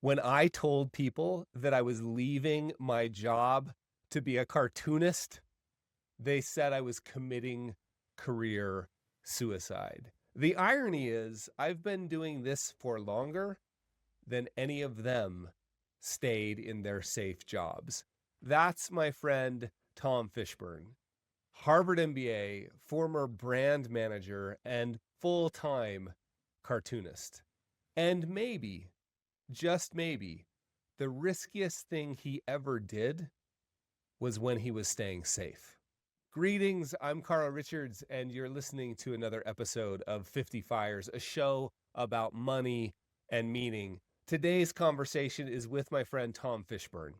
When I told people that I was leaving my job to be a cartoonist, they said I was committing career suicide. The irony is, I've been doing this for longer than any of them stayed in their safe jobs. That's my friend Tom Fishburne, Harvard MBA, former brand manager, and full time cartoonist. And maybe, just maybe, the riskiest thing he ever did was when he was staying safe. Greetings, I'm Carl Richards, and you're listening to another episode of 50 Fires, a show about money and meaning. Today's conversation is with my friend Tom Fishburne.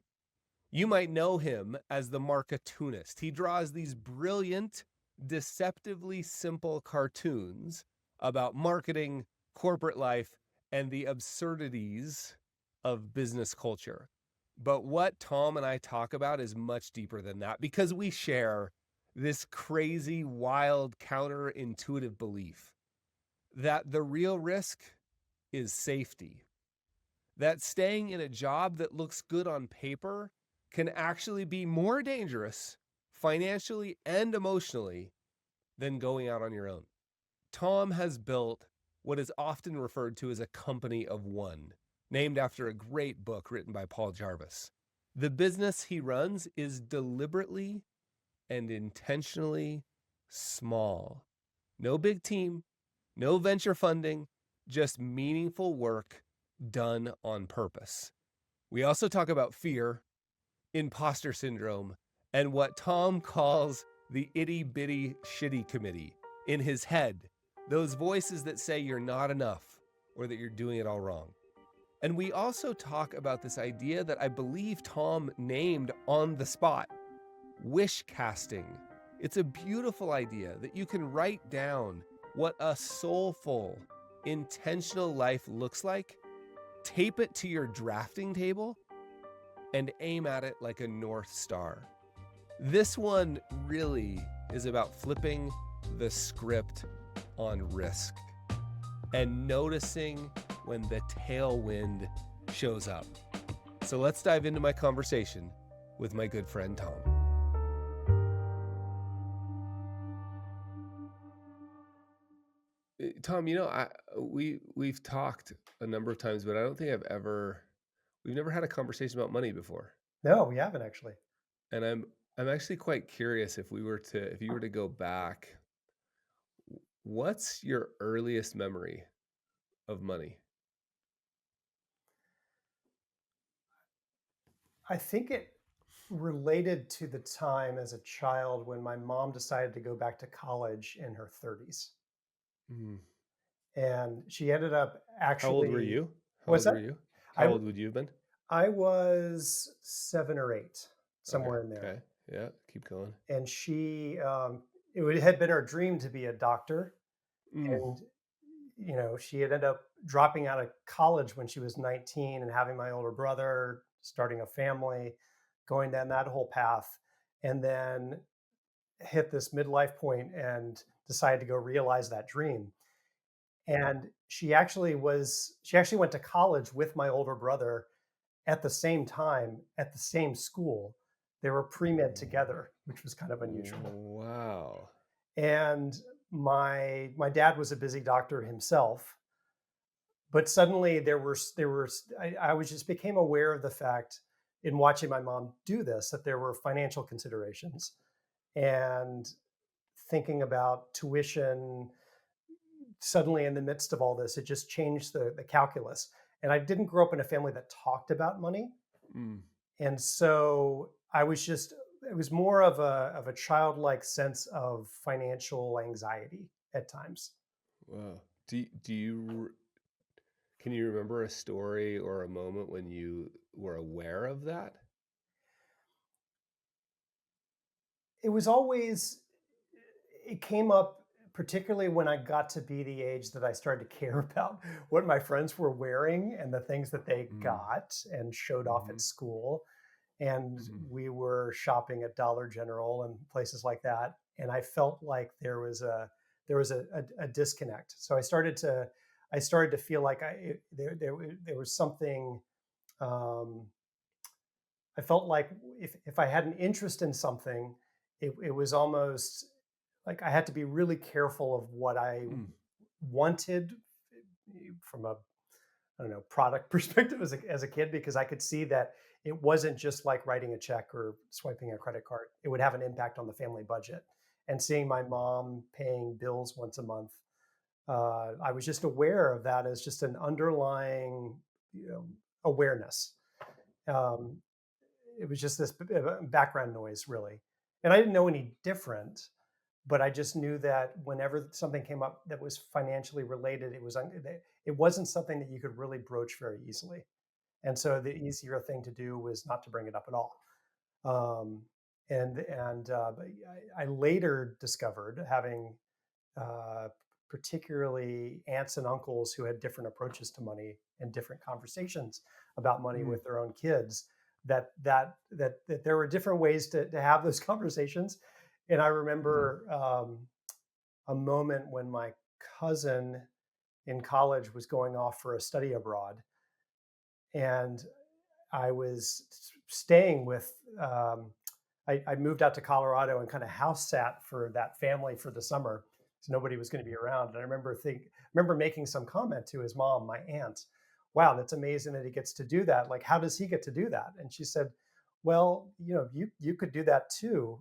You might know him as the Marketoonist. He draws these brilliant, deceptively simple cartoons about marketing, corporate life, and the absurdities of business culture. But what Tom and I talk about is much deeper than that because we share this crazy, wild, counterintuitive belief that the real risk is safety, that staying in a job that looks good on paper can actually be more dangerous financially and emotionally than going out on your own. Tom has built what is often referred to as a company of one, named after a great book written by Paul Jarvis. The business he runs is deliberately and intentionally small. No big team, no venture funding, just meaningful work done on purpose. We also talk about fear, imposter syndrome, and what Tom calls the itty bitty shitty committee in his head, those voices that say you're not enough or that you're doing it all wrong. And we also talk about this idea that I believe Tom named on the spot, wish casting. It's a beautiful idea that you can write down what a soulful, intentional life looks like, tape it to your drafting table, and aim at it like a North Star. This one really is about flipping the script on risk and noticing when the tailwind shows up. So let's dive into my conversation with my good friend Tom. Tom, we've talked a number of times, but I don't think we've never had a conversation about money before. No, we haven't actually. And I'm actually quite curious if you were to go back, what's your earliest memory of money? I think it related to the time as a child when my mom decided to go back to college in her 30s. Mm. And she ended up How old were actually, you? How what's old were that? you? How I old would you have been? I was 7 or 8, Okay. somewhere in there. Okay. Yeah. Keep going. And had been her dream to be a doctor. Mm. And, she had ended up dropping out of college when she was 19 and having my older brother, starting a family, going down that whole path. And then hit this midlife point and decided to go realize that dream. And she actually went to college with my older brother at the same time at the same school. They were pre-med together, which was kind of unusual. Wow. And my dad was a busy doctor himself, but suddenly I was just became aware of the fact in watching my mom do this that there were financial considerations and thinking about tuition. Suddenly in the midst of all this, it just changed the calculus. And I didn't grow up in a family that talked about money. Mm. And so it was more of a childlike sense of financial anxiety at times. Wow. Do you can you remember a story or a moment when you were aware of that? It was always, it came up particularly when I got to be the age that I started to care about what my friends were wearing and the things that they Mm. got and showed off at Mm-hmm. school. And Mm-hmm. we were shopping at Dollar General and places like that. And I felt like there was a disconnect. So I started to feel like there was something um, I felt like if I had an interest in something, it was almost like I had to be really careful of what I Mm, wanted from a, I don't know, product perspective as a kid, because I could see that it wasn't just like writing a check or swiping a credit card. It would have an impact on the family budget. And seeing my mom paying bills once a month, I was just aware of that as just an underlying, you know, awareness. Um, it was just this background noise, really. And I didn't know any different, but I just knew that whenever something came up that was financially related, it wasn't something that you could really broach very easily. And so the easier thing to do was not to bring it up at all. Um, but I later discovered, having uh, particularly aunts and uncles who had different approaches to money and different conversations about money mm, with their own kids, that there were different ways to have those conversations. And I mm, remember a moment when my cousin in college was going off for a study abroad, and I was staying with. I moved out to Colorado and kind of house sat for that family for the summer, so nobody was going to be around. And I remember making some comment to his mom, my aunt. Wow, that's amazing that he gets to do that. Like, how does he get to do that? And she said, "Well, you could do that too."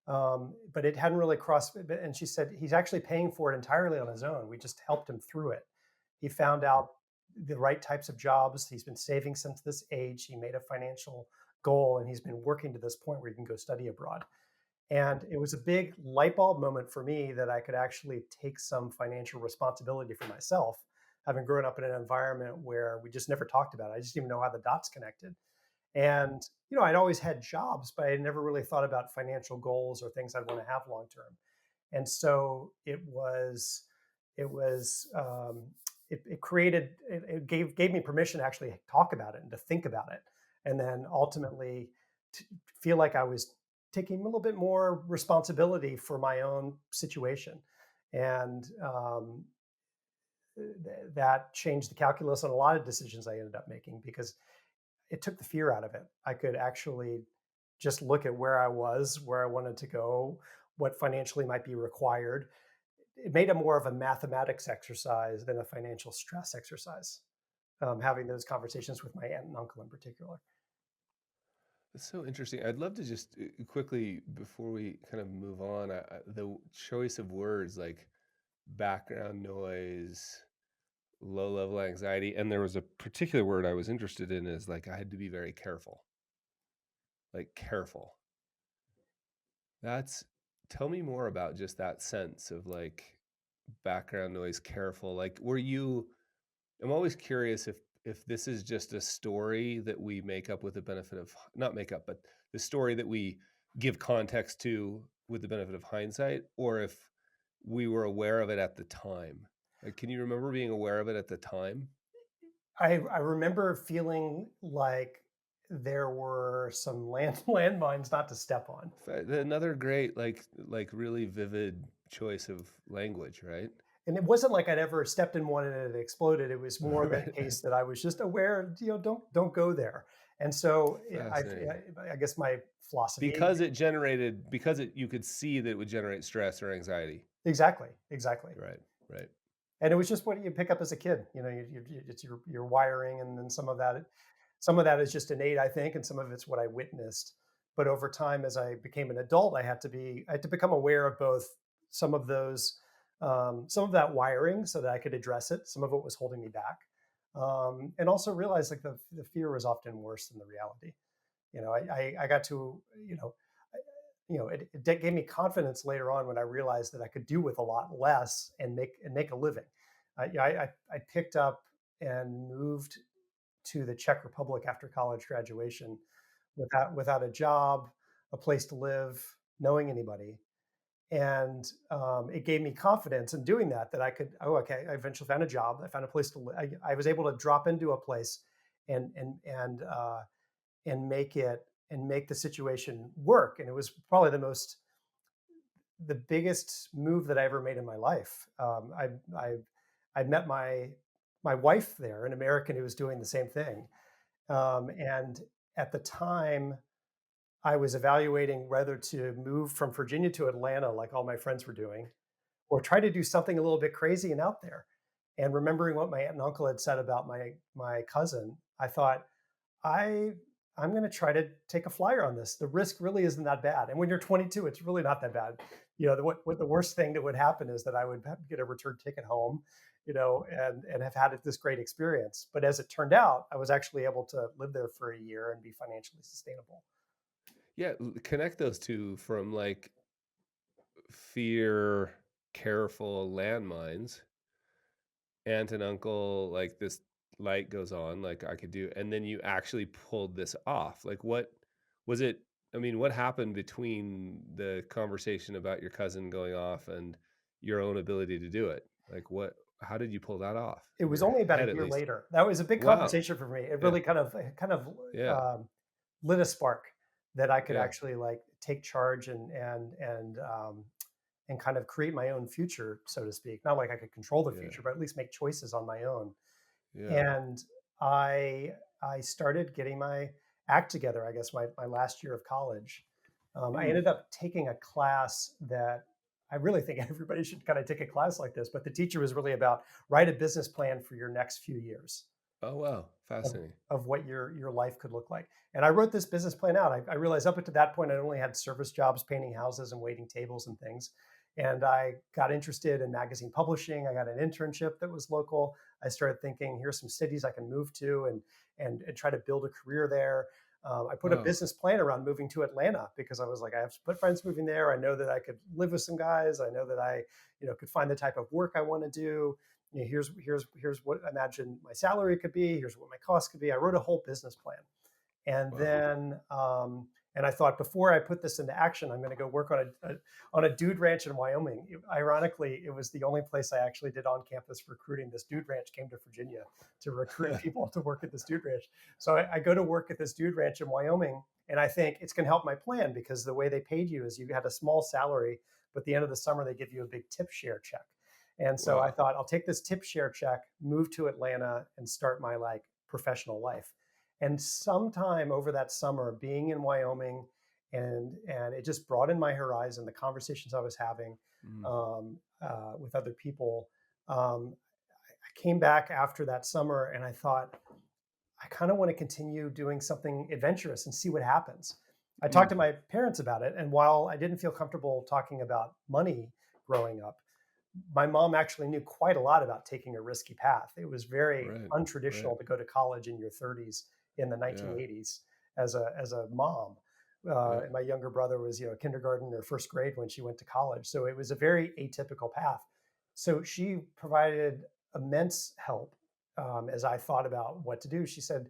But it hadn't really crossed. And she said he's actually paying for it entirely on his own. We just helped him through it. He found out the right types of jobs. He's been saving since this age. He made a financial goal, and he's been working to this point where he can go study abroad. And it was a big light bulb moment for me that I could actually take some financial responsibility for myself, having grown up in an environment where we just never talked about it. I just didn't even know how the dots connected. And, I'd always had jobs, but I never really thought about financial goals or things I'd want to have long term. And so it created, it gave me permission to actually talk about it and to think about it. And then ultimately to feel like I was taking a little bit more responsibility for my own situation. And that changed the calculus on a lot of decisions I ended up making, because it took the fear out of it. I could actually just look at where I was, where I wanted to go, what financially might be required. It made it more of a mathematics exercise than a financial stress exercise. Having those conversations with my aunt and uncle in particular. that's so interesting. I'd love to just quickly, before we kind of move on, the choice of words like background noise, low level anxiety, and there was a particular word I was interested in is like I had to be very careful, like careful. That's Tell me more about just that sense of like background noise, careful. Like, were you? I'm always curious if this is just a story that we make up with the benefit of not make up, but the story that we give context to with the benefit of hindsight, or if we were aware of it at the time. Like, can you remember being aware of it at the time? I remember feeling like there were some landmines not to step on. Another great, like really vivid choice of language, right? And it wasn't like I'd ever stepped in one and it exploded. It was more the Right. case that I was just aware, don't go there. And so Fascinating. I guess my philosophy. Because you could see that it would generate stress or anxiety. Exactly, exactly. Right, right. And it was just what you pick up as a kid. It's your wiring, and then some of that is just innate, I think, and some of it's what I witnessed. But over time, as I became an adult, I had to become aware of both some of those, some of that wiring, so that I could address it. Some of it was holding me back, and also realize like the fear was often worse than the reality. I got to, it gave me confidence later on when I realized that I could do with a lot less and make a living. I picked up and moved to the Czech Republic after college graduation without a job, a place to live, knowing anybody. And it gave me confidence in doing that, that I could, oh, okay, I eventually found a job. I found a place to live. I was able to drop into a place and, and, and, uh, and make the situation work. And it was probably the biggest move that I ever made in my life. I met my wife there, an American who was doing the same thing, And at the time, I was evaluating whether to move from Virginia to Atlanta, like all my friends were doing, or try to do something a little bit crazy and out there. And remembering what my aunt and uncle had said about my cousin, I thought, I I'm going to try to take a flyer on this. The risk really isn't that bad. And when you're 22, it's really not that bad. What the worst thing that would happen is that I would have to get a return ticket home, and have had this great experience. But as it turned out, I was actually able to live there for a year and be financially sustainable. Yeah, connect those two from like fear, careful landmines, aunt and uncle, like this light goes on, like I could do, and then you actually pulled this off. Like, what was it? I mean, what happened between the conversation about your cousin going off and your own ability to do it? Like, how did you pull that off It in was your only about head, a at year least? later. That was a big Wow. conversation for me. It Yeah. really kind of Yeah. um, lit a spark that I could Yeah. actually like take charge and kind of create my own future, so to speak. Not like I could control the Yeah. future, but at least make choices on my own. Yeah. And I I started getting my act together. I guess my last year of college, I Hmm. ended up taking a class that I really think everybody should kind of take a class like this. But the teacher was really about write a business plan for your next few years Oh, wow. of, Fascinating. of what your life could look like. And I wrote this business plan out. I realized up until that point, I only had service jobs, painting houses and waiting tables and things. And I got interested in magazine publishing. I got an internship that was local. I started thinking, here's some cities I can move to and try to build a career there. I put a Wow. business plan around moving to Atlanta because I was like, I have some friends moving there. I know that I could live with some guys. I know that I, could find the type of work I want to do. Here's what I imagine my salary could be. Here's what my cost could be. I wrote a whole business plan, and Wow. then and I thought before I put this into action, I'm going to go work on a dude ranch in Wyoming. Ironically, it was the only place I actually did on campus recruiting. This dude ranch came to Virginia to recruit people to work at this dude ranch. So I go to work at this dude ranch in Wyoming, and I think it's going to help my plan because the way they paid you is you had a small salary, but at the end of the summer they give you a big tip share check. And so I Wow. thought I'll take this tip share check, move to Atlanta, and start my like professional life. And sometime over that summer, being in Wyoming, and it just broadened my horizon. The conversations I was having Mm. with other people. I came back after that summer, and I thought I kind of want to continue doing something adventurous and see what happens. I talked Mm. to my parents about it, and while I didn't feel comfortable talking about money growing up, my mom actually knew quite a lot about taking a risky path. It was very Right. Right. untraditional to go to college in your 30s in the Yeah. 1980s as a mom. Yeah. And my younger brother was, kindergarten or first grade when she went to college. So it was a very atypical path. So she provided immense help as I thought about what to do. She said,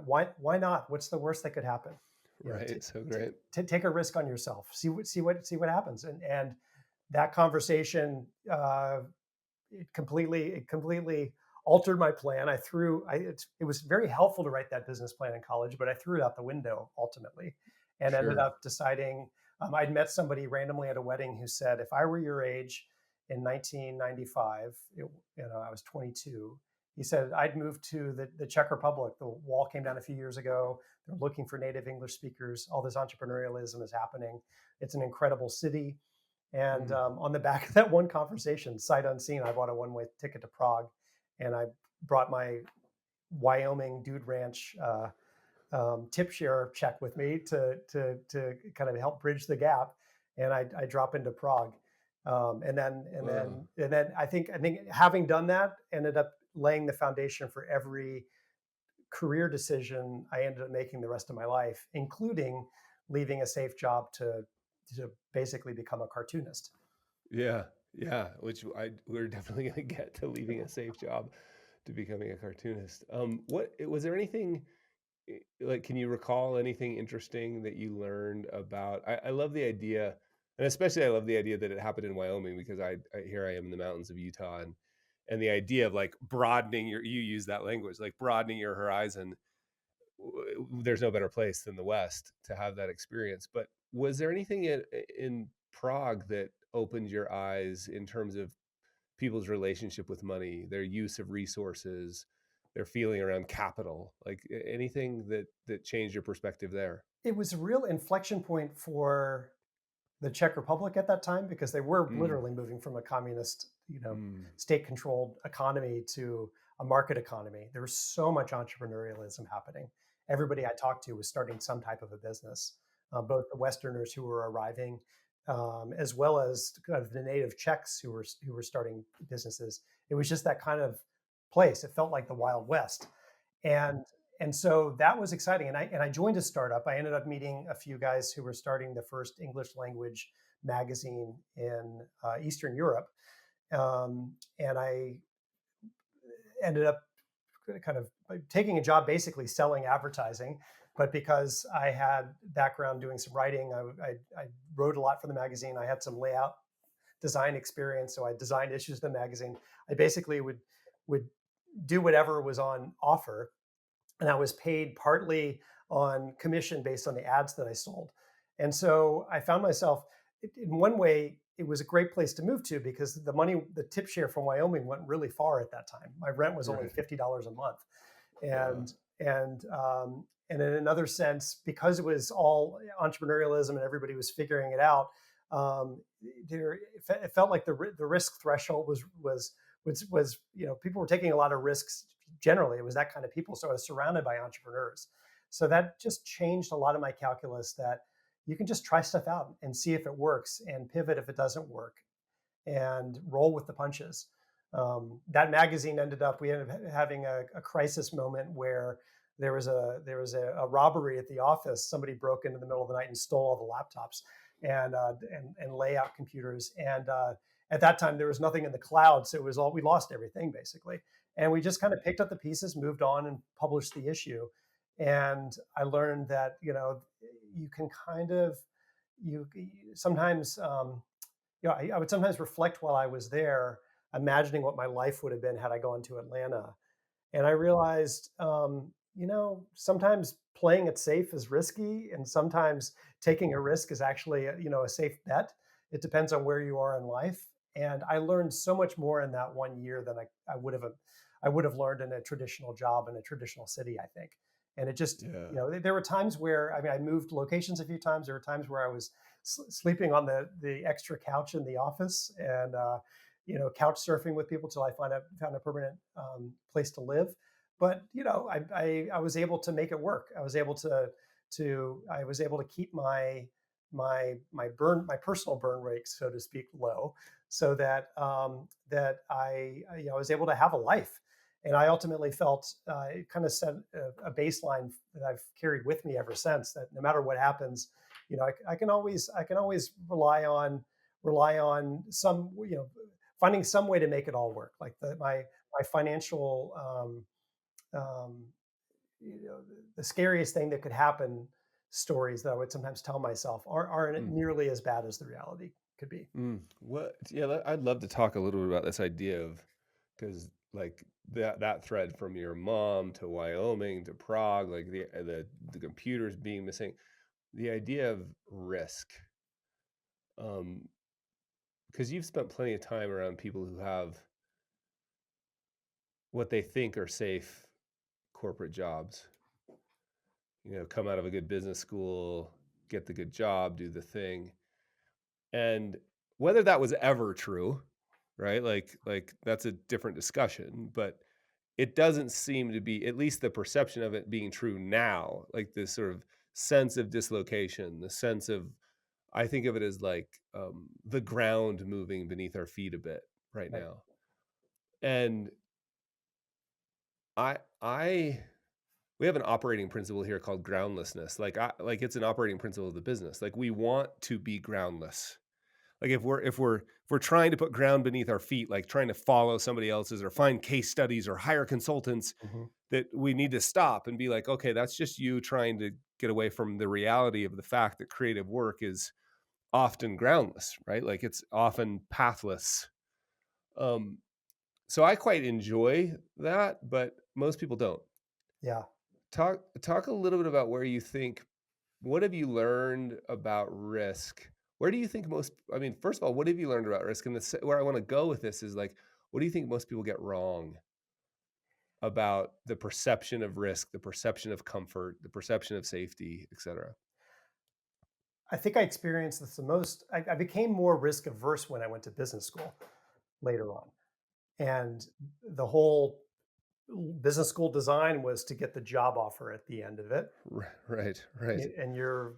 why not? What's the worst that could happen? You know, Right. So great. take a risk on yourself. See what happens. And that conversation it completely altered my plan. It was very helpful to write that business plan in college, but I threw it out the window ultimately, and ended Sure. up deciding. I'd met somebody randomly at a wedding who said, if I were your age in 1995, I was 22. He said I'd moved to the Czech Republic. The wall came down a few years ago. They're looking for native English speakers. All this entrepreneurialism is happening. It's an incredible city. And Mm. on the back of that one conversation, sight unseen, I bought a one-way ticket to Prague, and I brought my Wyoming Dude Ranch tip share check with me to kind of help bridge the gap. And I drop into Prague, and then and Wow. then and then I think having done that ended up laying the foundation for every career decision I ended up making the rest of my life, including leaving a safe job to basically become a cartoonist. Yeah. Yeah. Which we're definitely going to get to leaving a safe job to becoming a cartoonist. What was there anything like? Can you recall anything interesting that you learned about? I love the idea, and especially I love the idea that it happened in Wyoming because I here I am in the mountains of Utah, and the idea of like broadening you use that language, like broadening your horizon. There's no better place than the West to have that experience. But was there anything in Prague that opened your eyes in terms of people's relationship with money, their use of resources, their feeling around capital? Like anything that changed your perspective there? It was a real inflection point for the Czech Republic at that time because they were Mm, literally moving from a communist, mm, state-controlled economy to a market economy. There was so much entrepreneurialism happening. Everybody I talked to was starting some type of a business, both the Westerners who were arriving, as well as kind of the native Czechs who were starting businesses. It was just that kind of place. It felt like the Wild West, and and so that was exciting. And I joined a startup. I ended up meeting a few guys who were starting the first English language magazine in Eastern Europe, and I ended up kind of taking a job basically selling advertising. But because I had background doing some writing, I wrote a lot for the magazine. I had some layout design experience, so I designed issues of the magazine. I basically would do whatever was on offer, and I was paid partly on commission based on the ads that I sold. And so I found myself, in one way, it was a great place to move to because the tip share from Wyoming went really far at that time. My rent was only right. $50 a month, Wow. and in another sense, because it was all entrepreneurialism and everybody was figuring it out, it felt like the risk threshold was people were taking a lot of risks. Generally it was that kind of people, so I was surrounded by entrepreneurs, so that just changed a lot of my calculus, that you can just try stuff out and see if it works and pivot if it doesn't work and roll with the punches. We ended up having a crisis moment where there was a robbery at the office. Somebody broke into the middle of the night and stole all the laptops and layout computers. And at that time, there was nothing in the cloud, so it was all we lost everything basically. And we just kind of picked up the pieces, moved on, and published the issue. And I learned that you can kind of you sometimes I would sometimes reflect while I was there, imagining what my life would have been had I gone to Atlanta. And I realized, sometimes playing it safe is risky, and sometimes taking a risk is actually, a safe bet. It depends on where you are in life. And I learned so much more in that 1 year than I would have learned in a traditional job in a traditional city, I think. And it just, Yeah. there were times where, I mean, I moved locations a few times. There were times where I was sleeping on the extra couch in the office, and couch surfing with people till I found a permanent place to live. But I was able to make it work. I was able to keep my personal burn rate, so to speak, low, so that I was able to have a life. And I ultimately felt it kind of set a baseline that I've carried with me ever since. That no matter what happens, I can always rely on some, finding some way to make it all work. Like my financial, um, the scariest thing that could happen, stories that I would sometimes tell myself aren't Mm, nearly as bad as the reality could be. what? Yeah, I'd love to talk a little bit about this idea of, because like that thread from your mom to Wyoming to Prague, like the computers being missing, the idea of risk. Um, because you've spent plenty of time around people who have what they think are safe corporate jobs. Come out of a good business school, get the good job, do the thing. And whether that was ever true, right? Like that's a different discussion, but it doesn't seem to be, at least the perception of it being true now, like this sort of sense of dislocation, the sense of, I think of it as like the ground moving beneath our feet a bit right Right. now. And I we have an operating principle here called groundlessness. Like it's an operating principle of the business. Like we want to be groundless. Like if we're trying to put ground beneath our feet, like trying to follow somebody else's or find case studies or hire consultants, Hmm. that we need to stop and be like, okay, that's just you trying to get away from the reality of the fact that creative work is often groundless, right? Like it's often pathless. Um, so I quite enjoy that, but most people don't. Yeah. Talk a little bit about where you think, what have you learned about risk? Where do you think most, I mean, first of all, what have you learned about risk? And where I want to go with this is like, what do you think most people get wrong? about the perception of risk, the perception of comfort, the perception of safety, et cetera? I think I experienced this the most. I became more risk averse when I went to business school later on. And the whole business school design was to get the job offer at the end of it. Right, right. And you're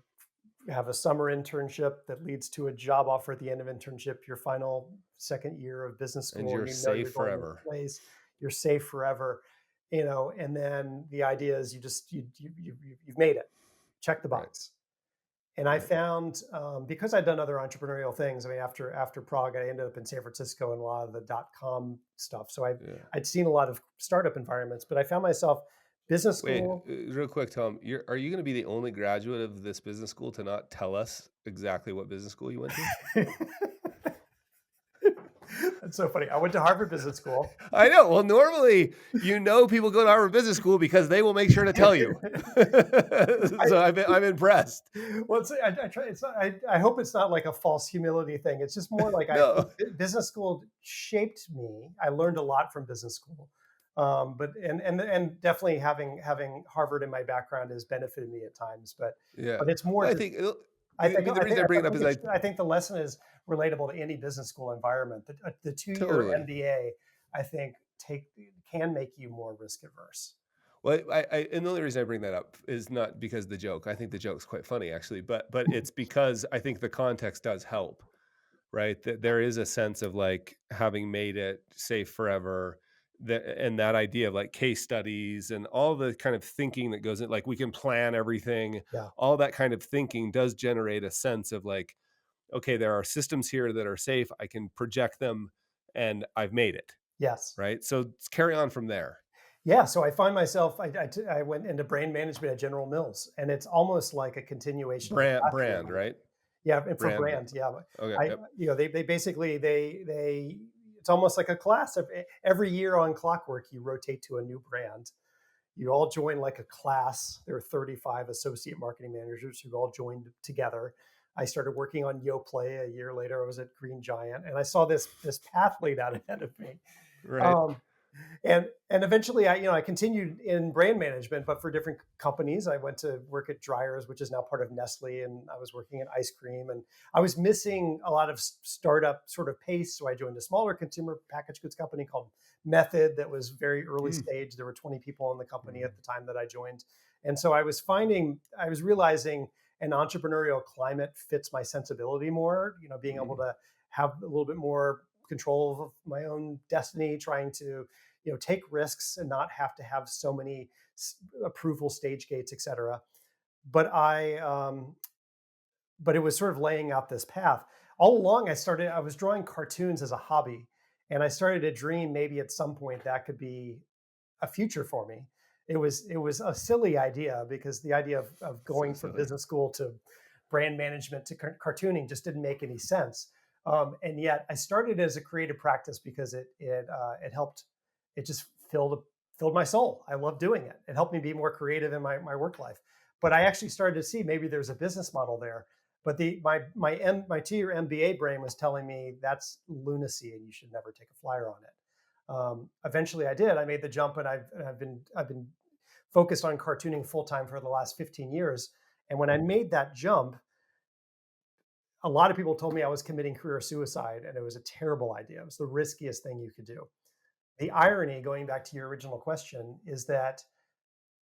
have a summer internship that leads to a job offer at the end of internship, your final second year of business And school, you're you know safe you're going to forever. a place, you're safe forever, and then the idea is you've made it, check the Right, box. And I right. found because I'd done other entrepreneurial things. I mean, after Prague, I ended up in San Francisco and a lot of the .com stuff. So Yeah. I'd seen a lot of startup environments, but I found myself business Wait, school. real quick, Tom, are you going to be the only graduate of this business school to not tell us exactly what business school you went to? That's so funny. I went to Harvard Business School. I know. Well, normally, people go to Harvard Business School because they will make sure to tell you. I, So I'm impressed. well, I try. It's not. I hope it's not like a false humility thing. It's just more like I think No. business school shaped me. I learned a lot from business school, but and definitely having Harvard in my background has benefited me at times. Yeah. But it's more Well, I just. think I I think mean the I reason think I bring it up is I think the lesson is relatable to any business school environment. The 2 year totally. MBA, I think, can make you more risk averse. Well, and the only reason I bring that up is not because the joke. I think the joke's quite funny actually, but it's because I think the context does help, right? That there is a sense of like having made it safe forever, and that idea of like case studies and all the kind of thinking that goes in, like we can plan everything, Yeah. all that kind of thinking does generate a sense of like, okay, there are systems here that are safe. I can project them, and I've made it, Yes. right? So carry on from there. Yeah, so I find myself I went into brain management at General Mills, and it's almost like a continuation of the classroom. Brand, right? Yeah, and for Brand. brand, yeah. Okay. Yep. They basically they it's almost like a class. Every year on Clockwork, you rotate to a new brand. You all join like a class. There are 35 associate marketing managers who all joined together. I started working on YoPlay a year later. I was at Green Giant, and I saw this path laid out ahead of me. Right. Um, and eventually I continued in brand management, but for different companies. I went to work at Dryers, which is now part of Nestle, and I was working in ice cream, and I was missing a lot of startup sort of pace. So I joined a smaller consumer packaged goods company called Method that was very early Mm. stage. There were 20 people in the company Mm. at the time that I joined. And so I was realizing an entrepreneurial climate fits my sensibility more, being able Mm. to have a little bit more control of my own destiny, trying to take risks and not have to have so many approval stage gates, et cetera. But i um, but it was sort of laying out this path. All along I was drawing cartoons as a hobby, and I started to dream maybe at some point that could be a future for me. It was a silly idea, because the idea of So going from silly. business school to brand management to cartooning just didn't make any sense. And yet I started as a creative practice because it helped. It just filled my soul. I love doing it. It helped me be more creative in my work life. But I actually started to see maybe there's a business model there. But my 2 year MBA brain was telling me that's lunacy and you should never take a flyer on it. Eventually, I did. I made the jump, and I've been focused on cartooning full time for the last 15 years. And when I made that jump, a lot of people told me I was committing career suicide, and it was a terrible idea. It was the riskiest thing you could do. The irony, going back to your original question, is that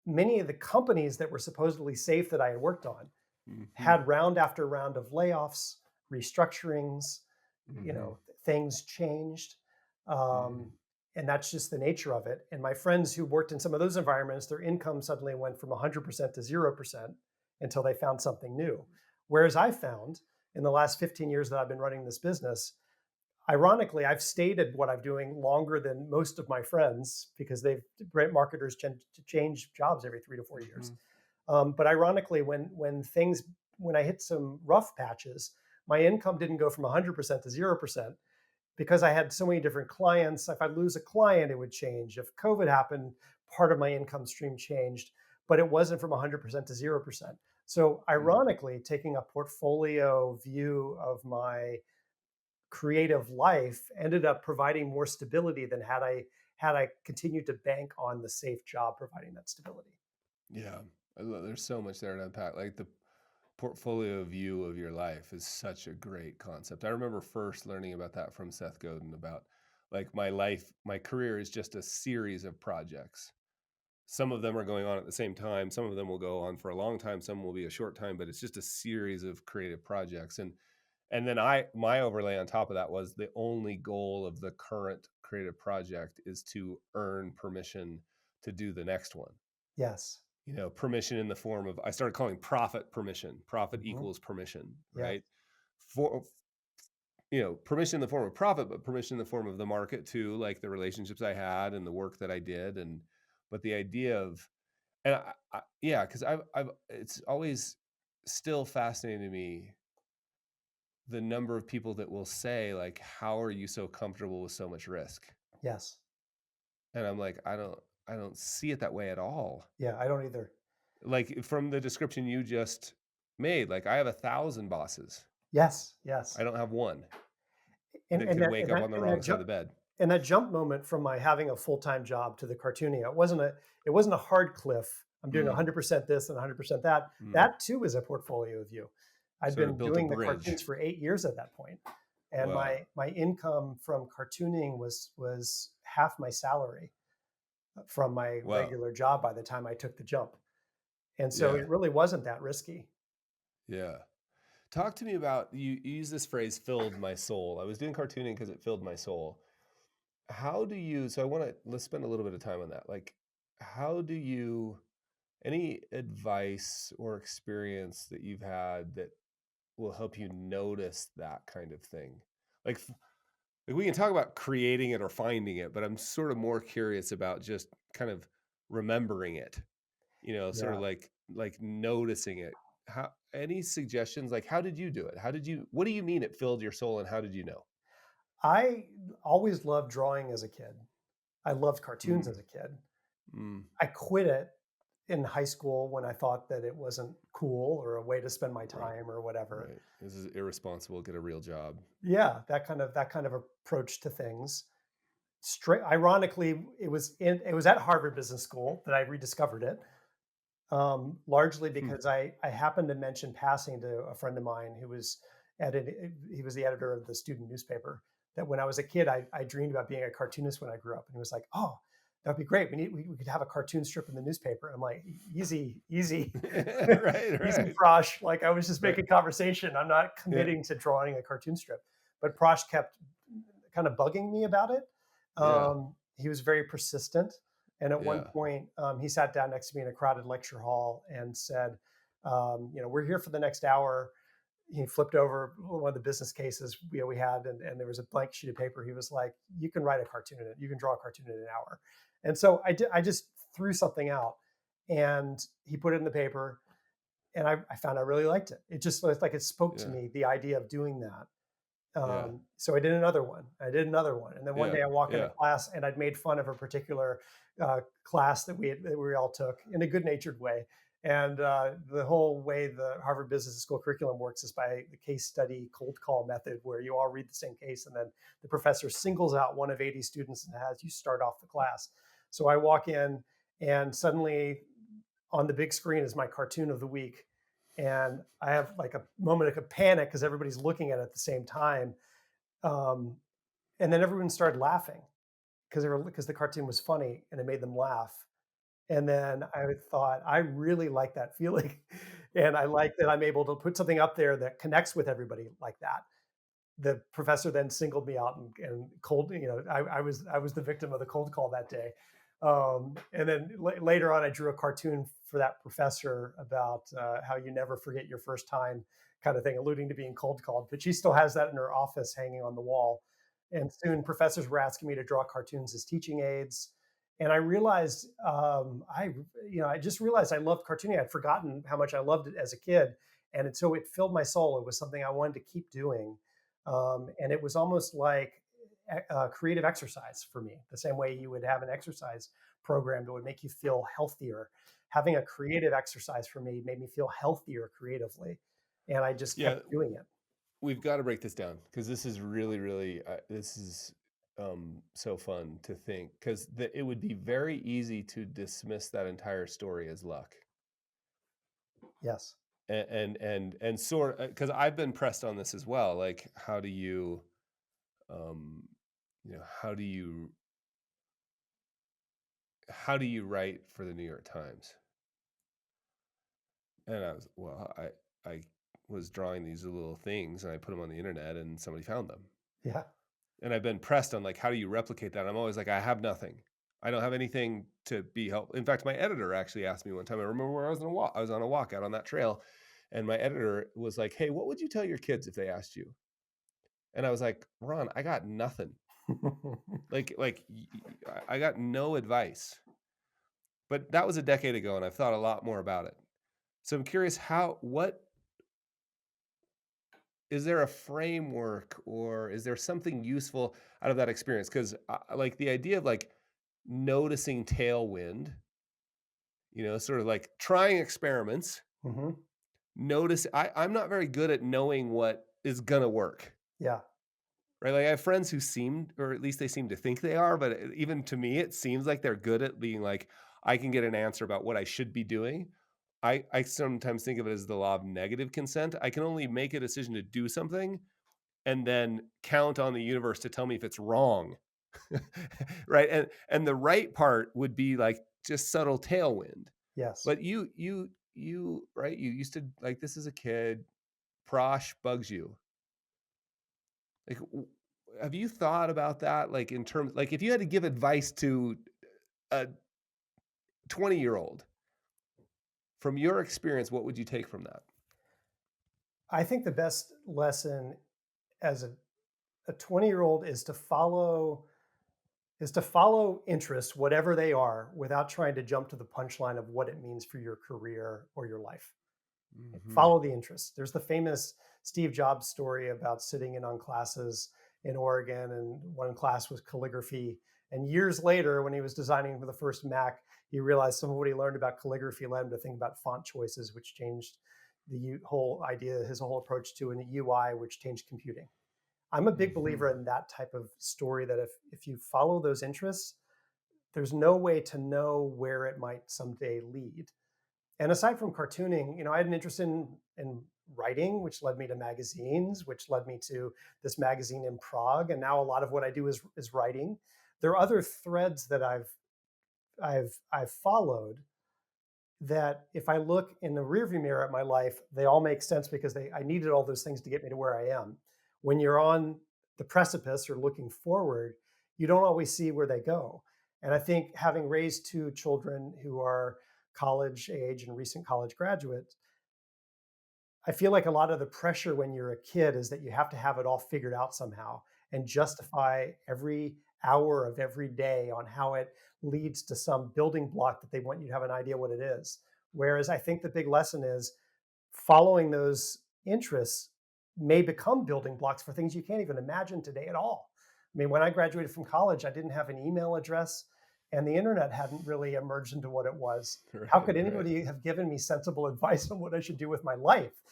many of the companies that were supposedly safe that I had worked on Mhm. had round after round of layoffs, restructurings, Mhm. things changed. Um, Mhm. and that's just the nature of it. And my friends who worked in some of those environments, their income suddenly went from 100% to 0% until they found something new. Whereas I found in the last 15 years that I've been running this business, ironically, I've stayed at what I'm doing longer than most of my friends, because great marketers tend to change jobs every 3 to 4 years. Mhm. But ironically, when I hit some rough patches, my income didn't go from 100% to 0%, because I had so many different clients. If I lose a client, it would change. If COVID happened, part of my income stream changed, but it wasn't from 100% to 0%. So Mhm. ironically, taking a portfolio view of my creative life ended up providing more stability than had I continued to bank on the safe job providing that stability. Yeah. There's so much there to unpack. Like the portfolio view of your life is such a great concept. I remember first learning about that from Seth Godin about like my life, my career is just a series of projects. Some of them are going on at the same time. Some of them will go on for a long time. Some will be a short time, but it's just a series of creative projects. And then my overlay on top of that was the only goal of the current creative project is to earn permission to do the next one. Yes. Permission in the form of, I started calling profit permission. Profit Hmm. equals permission, Yes. right? For permission in the form of profit, but permission in the form of the market too, like the relationships I had and the work that I did. But the idea of, and yeah, because it's always still fascinating to me the number of people that will say like, how are you so comfortable with so much risk? Yes. And I'm like, I don't see it that way at all. Yeah. I don't either. Like from the description you just made, like I have 1,000 bosses. Yes. Yes. I don't have one And that and could that wake and up that on the and wrong that side of jump the bed. and that jump moment from my having a full-time job to the cartooning, it wasn't a hard cliff. I'm doing Mm, 100% this and 100% that. mm. That too is a portfolio view. I'd Sort of been built a doing the bridge. cartoons for 8 years at that point, and Wow. my income from cartooning was half my salary from my Wow. regular job by the time I took the jump, and so Yeah. it really wasn't that risky. Yeah. Talk to me about, you use this phrase, filled my soul. I was doing cartooning because it filled my soul. How do you, so let's spend a little bit of time on that. Like, how do you, any advice or experience that you've had that will help you notice that kind of thing? Like, like we can talk about creating it or finding it, but I'm sort of more curious about just kind of remembering it, sort of Yeah. like noticing it. How, any suggestions? Like, how did you do it? What do you mean it filled your soul and how did you know? I always loved drawing as a kid. I loved cartoons Mm, as a kid. mm, I quit it in high school when I thought that it wasn't cool or a way to spend my right, time or whatever. right. This is irresponsible. Get a real job. Yeah, that kind of approach to things. Straight, ironically, it was at Harvard Business School that I rediscovered it. Largely Hmm. because I happened to mention passing to a friend of mine who was he was the editor of the student newspaper. That when I was a kid, I dreamed about being a cartoonist when I grew up, and he was like, "Oh, that'd be great. We could have a cartoon strip in the newspaper." I'm like, "Easy, easy, Right, easy, right, Prosh." Like I was just right. making conversation. I'm not Yeah, committing to drawing a cartoon strip. But Prosh kept kind of bugging me about it. yeah, He was very persistent. And at one yeah. point, he sat down next to me in a crowded lecture hall and said, "We're here for the next hour." He flipped over one of the business cases we had, and there was a blank sheet of paper. He was like, "You can write a cartoon in it. You can draw a cartoon in an hour." And so I did. I just threw something out, and he put it in the paper, and I found I really liked it. It just was like it spoke to Yeah, me, the idea of doing that. yeah, So I did another one. I did another one, and then one yeah, day I walk into yeah, class and I'd made fun of a particular class that we all took in a good-natured way. And the whole way the Harvard Business School curriculum works is by the case study cold call method, where you all read the same case, and then the professor singles out one of 80 students and has you start off the class. So I walk in, and suddenly on the big screen is my cartoon of the week, and I have like a moment of panic because everybody's looking at it at the same time, um, and then everyone started laughing because the cartoon was funny and it made them laugh. And then I thought, I really like that feeling, and I like that I'm able to put something up there that connects with everybody like that. The professor then singled me out and cold, I was the victim of the cold call that day. And then later on, I drew a cartoon for that professor about how you never forget your first time, kind of thing, alluding to being cold called. But she still has that in her office hanging on the wall. And soon, professors were asking me to draw cartoons as teaching aids. And I realized, I just realized I loved cartooning. I'd forgotten how much I loved it as a kid, and so it filled my soul. It was something I wanted to keep doing, and it was almost like a creative exercise for me, the same way you would have an exercise program that would make you feel healthier. Having a creative exercise for me made me feel healthier creatively, and I just yeah. kept doing it. We've got to break this down because this is really, really, this is so fun to think, because it would be very easy to dismiss that entire story as luck. Yes. And sort, because I've been pressed on this as well. Like, how do you, um, how do you write for the New York Times? And I was drawing these little things and I put them on the internet and somebody found them. Yeah. And I've been pressed on, like, how do you replicate that? And I'm always like, I have nothing. I don't have anything to be helpful. In fact, my editor actually asked me one time. I remember where I was on a walk. I was on a walk out on that trail, and my editor was like, "Hey, what would you tell your kids if they asked you?" And I was like, "Ron, I got nothing. I got no advice." But that was a decade ago, and I've thought a lot more about it. So I'm curious, what is there a framework, or is there something useful out of that experience? Because like the idea of like noticing tailwind, sort of like trying experiments. Hmm. I'm not very good at knowing what is gonna work, Yeah. right? Like I have friends who seem, or at least they seem to think they are, but even to me, it seems like they're good at being like, I can get an answer about what I should be doing. I sometimes think of it as the law of negative consent. I can only make a decision to do something and then count on the universe to tell me if it's wrong. Right. And the right part would be like just subtle tailwind. Yes. But right, you used to, like, this as a kid, prosh bugs you. Like, have you thought about that? Like, in terms, like, if you had to give advice to a 20-year-old from your experience, what would you take from that? I think the best lesson as a 20-year-old is to follow interests, whatever they are, without trying to jump to the punchline of what it means for your career or your life. Hmm. Follow the interests. There's the famous Steve Jobs story about sitting in on classes in Oregon, and one class was calligraphy. And years later, when he was designing for the first Mac, he realized some of what he learned about calligraphy led him to think about font choices, which changed the whole idea, his whole approach to an UI, which changed computing. I'm a big Hmm. believer in that type of story, that if you follow those interests, there's no way to know where it might someday lead. And aside from cartooning, I had an interest in writing, which led me to magazines, which led me to this magazine in Prague. And now a lot of what I do is writing. There are other threads that I've followed that, if I look in the rearview mirror at my life, they all make sense because I needed all those things to get me to where I am. When you're on the precipice or looking forward, you don't always see where they go. And I think, having raised two children who are college age and recent college graduates, I feel like a lot of the pressure when you're a kid is that you have to have it all figured out somehow and justify every hour of every day on how it leads to some building block that they want you to have an idea what it is. Whereas I think the big lesson is following those interests may become building blocks for things you can't even imagine today at all. I mean, when I graduated from college, I didn't have an email address and the internet hadn't really emerged into what it was. How Right, could right. anybody have given me sensible advice on what I should do with my life?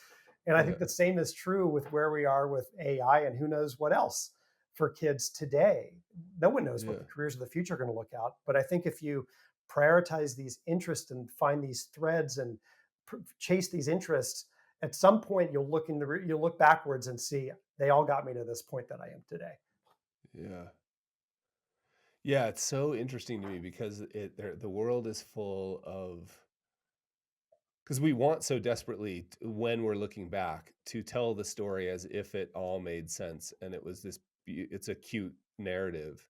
And I think Yeah, the same is true with where we are with AI and who knows what else for kids today. No one knows what yeah. the careers of the future are going to look out. But I think if you prioritize these interests and find these threads and chase these interests, at some point you'll look backwards and see they all got me to this point that I am today. Yeah. Yeah, it's so interesting to me because the world is full of, because we want so desperately, when we're looking back, to tell the story as if it all made sense and it was it's a cute narrative,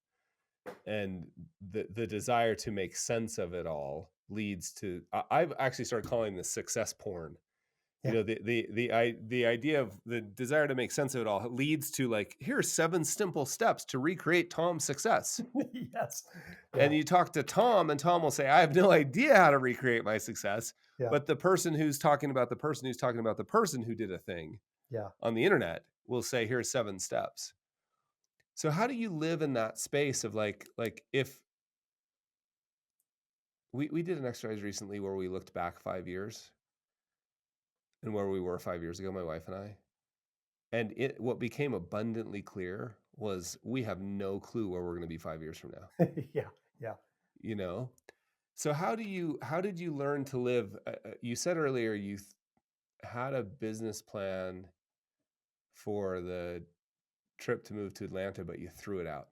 and the desire to make sense of it all leads to, I've actually started calling this success porn. Yeah. The idea of the desire to make sense of it all leads to, like, here are 7 simple steps to recreate Tom's success. Yes. Yeah. And you talk to Tom, and Tom will say, I have no idea how to recreate my success. Yeah. But the person who's talking about the person who's talking about the person who did a thing Yeah. on the internet will say, here's 7 steps. So how do you live in that space of, like if we did an exercise recently where we looked back 5 years and where we were 5 years ago, my wife and I. And what became abundantly clear was we have no clue where we're going to be 5 years from now, Yeah, yeah. you know? So how did you learn to live? You said earlier had a business plan for the trip to move to Atlanta, but you threw it out.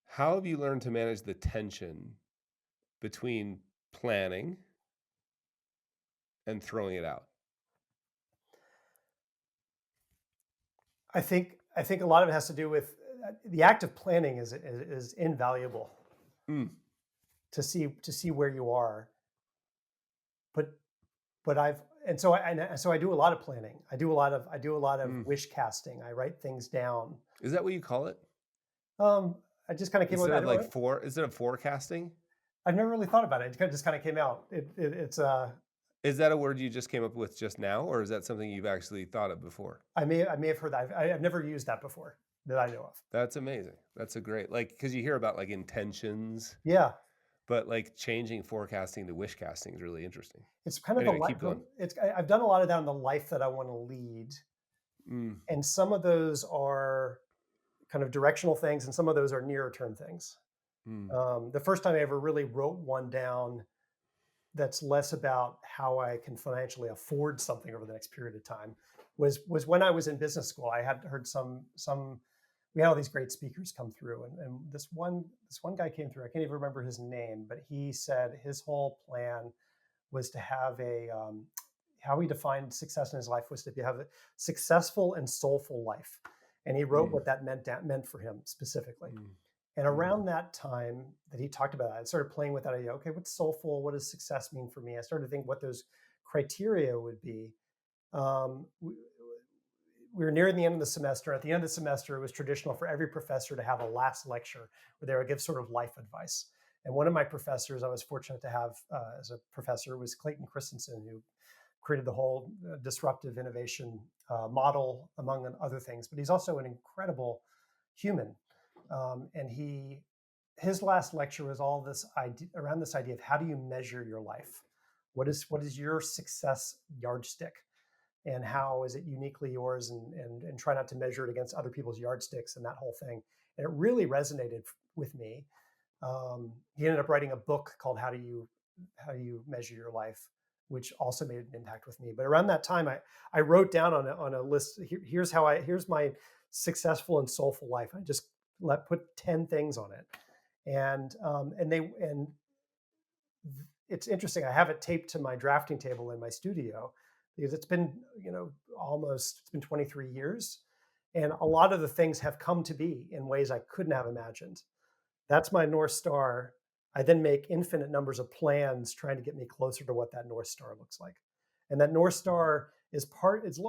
How have you learned to manage the tension between planning and throwing it out? I think a lot of it has to do with the act of planning is invaluable Mm, to see where you are. But but I've and so I do a lot of planning. I do a lot of mm. wish casting. I write things down. Is that what you call it? Um, I just kind of came up. Instead of like instead of forecasting? I've never really thought about it. Just kind of came out. It's Is that a word you just came up with just now, or is that something you've actually thought of before? I may have heard that. I've never used that before that I know of. That's amazing. That's a great, like, because you hear about like intentions, Yeah, but like changing forecasting to wish casting is really interesting. it's kind of the Anyway, life. keep going. I've done a lot of that in the life that I want to lead, Mm, and some of those are kind of directional things, and some of those are nearer term things. mm, The first time I ever really wrote one down that's less about how I can financially afford something over the next period of time was when I was in business school. I had heard some we had all these great speakers come through, and this one guy came through. I can't even remember his name, but he said his whole plan was to have a how he defined success in his life was to have a successful and soulful life, and he wrote mm, what that meant for him specifically. mm, And mm, around that time that he talked about that, I started playing with that idea. Okay, what's soulful? What does success mean for me? I started to think what those criteria would be. We were nearing the end of the semester. At the end of the semester, it was traditional for every professor to have a last lecture where they would give sort of life advice. And one of my professors I was fortunate to have as a professor was Clayton Christensen, who created the whole disruptive innovation model, among other things. But he's also an incredible human. And his last lecture was all this idea around this idea of how do you measure your life? What is your success yardstick? And how is it uniquely yours? And try not to measure it against other people's yardsticks and that whole thing. And it really resonated with me. He ended up writing a book called How do you Measure Your Life, which also made an impact with me. But around that time, I wrote down on a list. Here's my successful and soulful life. I just put 10 things on it, and it's interesting. I have it taped to my drafting table in my studio because it's been it's been 23 years, and a lot of the things have come to be in ways I couldn't have imagined. That's my North Star. I then make infinite numbers of plans trying to get me closer to what that North Star looks like. And that North Star it's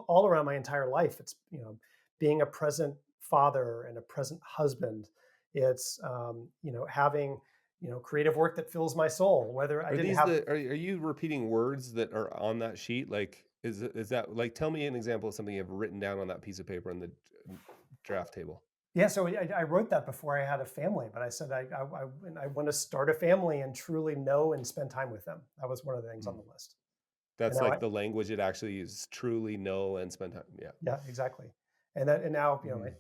all around my entire life. It's, being a present father and a present husband. It's, having, creative work that fills my soul, whether I Are didn't these have. are you repeating words that are on that sheet? Like, is that like, tell me an example of something you have written down on that piece of paper on the draft table. Yeah, so I wrote that before I had a family, but I said I want to start a family and truly know and spend time with them. That was one of the things on Mm. the list. And That's now like the language it actually uses. Truly know and spend time. Yeah. yeah, exactly. And now Mm.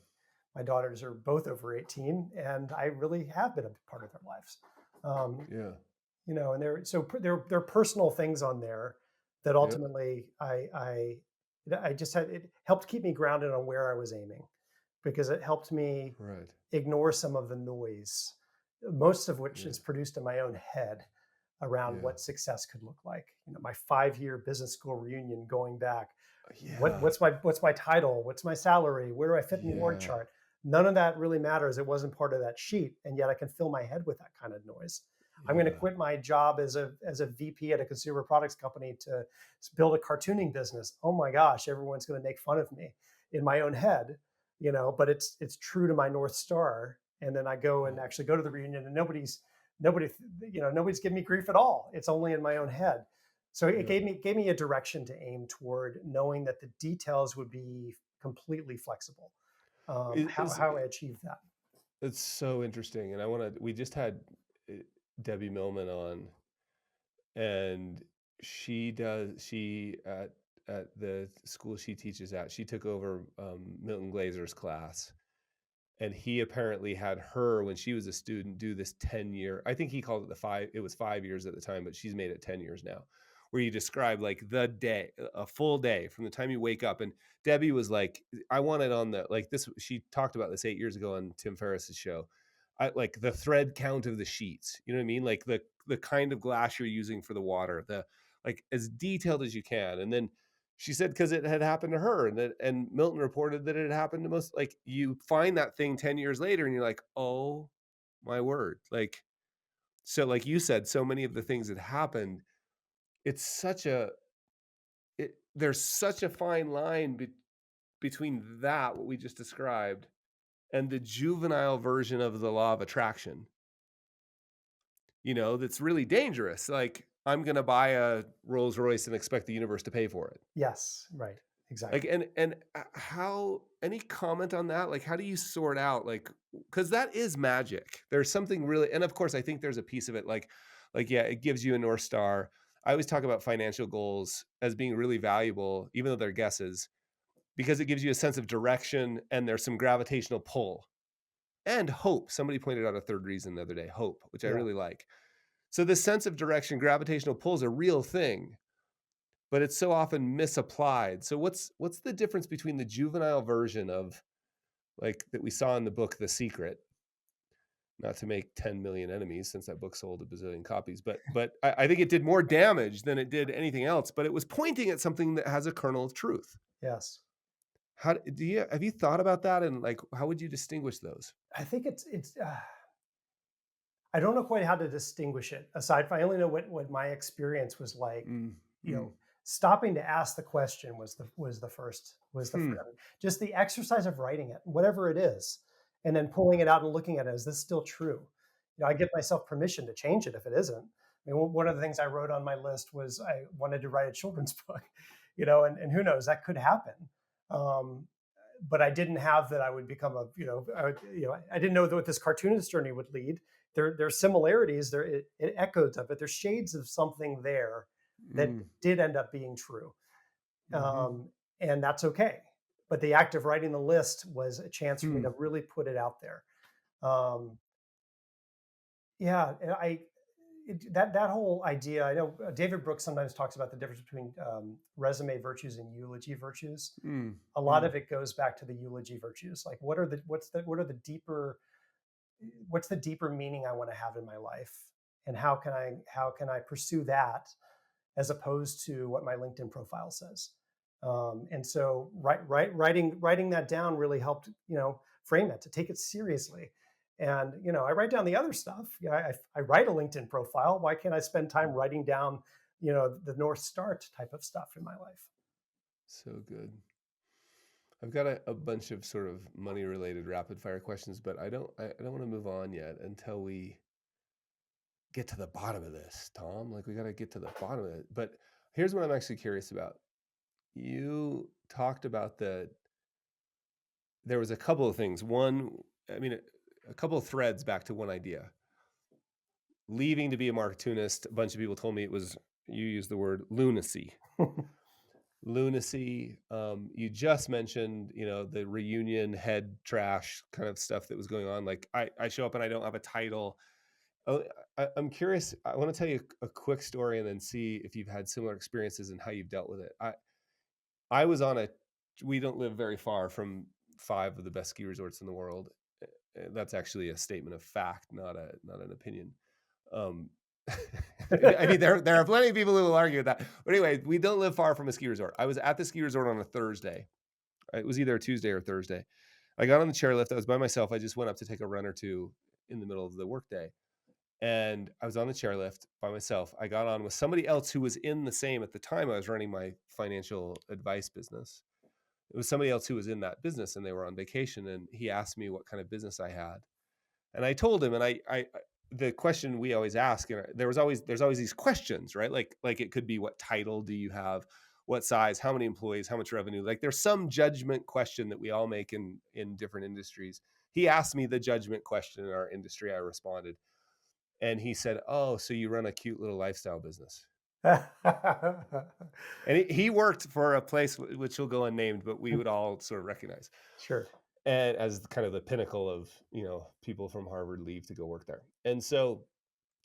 my daughters are both over 18, and I really have been a part of their lives. Um, Yeah. and there are personal things on there that Yeah. ultimately I just had it helped keep me grounded on where I was aiming, because it helped me Right. ignore some of the noise, most of which Yeah. is produced in my own head around Yeah. what success could look like. My 5-year business school reunion going back. What, Yeah. what's my what's my title? What's my salary? Where do I fit in the org Yeah. chart? None of that really matters. It wasn't part of that sheet, and yet I can fill my head with that kind of noise. I'm going to Yeah. quit my job as a VP at a consumer products company to build a cartooning business. Oh my gosh, everyone's going to make fun of me in my own head, but it's true to my North Star. And then I go and Oh, actually go to the reunion, and nobody nobody's giving me grief at all. It's only in my own head. So it yeah. gave me a direction to aim toward, knowing that the details would be completely flexible. How Is how I achieved that. it's so interesting, and we just had uh, Debbie Millman on, and she at the school she teaches at. She took over Milton Glazer's class, and he apparently had her when she was a student do this 10-year. I think he called it it was 5 years at the time, but she's made it 10 years now, where you describe like the day, a full day from the time you wake up. And Debbie was like, I want it on the, like this, she talked about this 8 years ago on Tim Ferriss's show. I like the thread count of the sheets. You know what I mean? Like the kind of glass you're using for the water, the like as detailed as you can. And then she said because it had happened to her, and Milton reported that it had happened to most. Like you find that thing 10 years later, and you're like, oh my word! Like so, like you said, so many of the things that happened. It's such a there's such a fine line between that what we just described and the juvenile version of the law of attraction. That's really dangerous. Like I'm gonna buy a Rolls Royce and expect the universe to pay for it. Yes, right. Exactly. Like, and how, any comment on that? Like, how do you sort out, like, because that is magic. There's something really, and of course, I think there's a piece of it, yeah, it gives you a North Star. I always talk about financial goals as being really valuable, even though they're guesses, because it gives you a sense of direction and there's some gravitational pull and hope. Somebody pointed out a third reason the other day, hope, which I Yeah. really like. So the sense of direction, gravitational pull is a real thing, but it's so often misapplied. So what's the difference between the juvenile version of like that we saw in the book The Secret, not to make 10 million enemies since that book sold a bazillion copies, but I think it did more damage than it did anything else, but it was pointing at something that has a kernel of truth. Yes. Have you thought about that, and like how would you distinguish those? I think it's I don't know quite how to distinguish it. Aside from, I only know what my experience was like. Stopping to ask the question was the first just the exercise of writing it, whatever it is, and then pulling it out and looking at it. Is this still true? I give myself permission to change it if it isn't. I mean, one of the things I wrote on my list was I wanted to write a children's book, and who knows, that could happen. But I didn't have that I would become I didn't know what this cartoonist journey would lead. There's similarities, it echoes of it. There's shades of something there that did end up being true. And that's okay. But the act of writing the list was a chance for me to really put it out there. That whole idea, I know David Brooks sometimes talks about the difference between resume virtues and eulogy virtues. A lot of it goes back to the eulogy virtues. Like what's the deeper meaning I want to have in my life, and how can I pursue that as opposed to what my LinkedIn profile says. And so writing that down really helped, frame it, to take it seriously. And, I write down the other stuff. I write a LinkedIn profile. Why can't I spend time writing down, the North Star type of stuff in my life? So good. I've got a bunch of sort of money related rapid fire questions, but I don't want to move on yet until we get to the bottom of this, Tom. Like we got to get to the bottom of it. But here's what I'm actually curious about. You talked about there was a couple of things. One, I mean, a couple of threads back to one idea. Leaving to be a Marketoonist, a bunch of people told me it was, you used the word lunacy. Lunacy. You just mentioned, the reunion head trash kind of stuff that was going on. Like I show up and I don't have a title. Oh, I'm curious. I want to tell you a quick story and then see if you've had similar experiences and how you've dealt with it. I was we don't live very far from 5 of the best ski resorts in the world. That's actually a statement of fact, not an opinion. I mean, there are plenty of people who will argue with that. But anyway, we don't live far from a ski resort. I was at the ski resort on a Thursday. It was either a Tuesday or Thursday. I got on the chairlift. I was by myself. I just went up to take a run or two in the middle of the workday. And I was on the chairlift by myself. I got on with somebody else who was in the same, at the time I was running my financial advice business. It was somebody else who was in that business and they were on vacation. And he asked me what kind of business I had. And I told him, and I the question we always ask, and there's always these questions, right? Like it could be, what title do you have? What size? How many employees? How much revenue? Like there's some judgment question that we all make in different industries. He asked me the judgment question in our industry. I responded. And he said, "Oh, so you run a cute little lifestyle business?" And he worked for a place which will go unnamed, but we would all sort of recognize, Sure. and as kind of the pinnacle of, people from Harvard leave to go work there. And so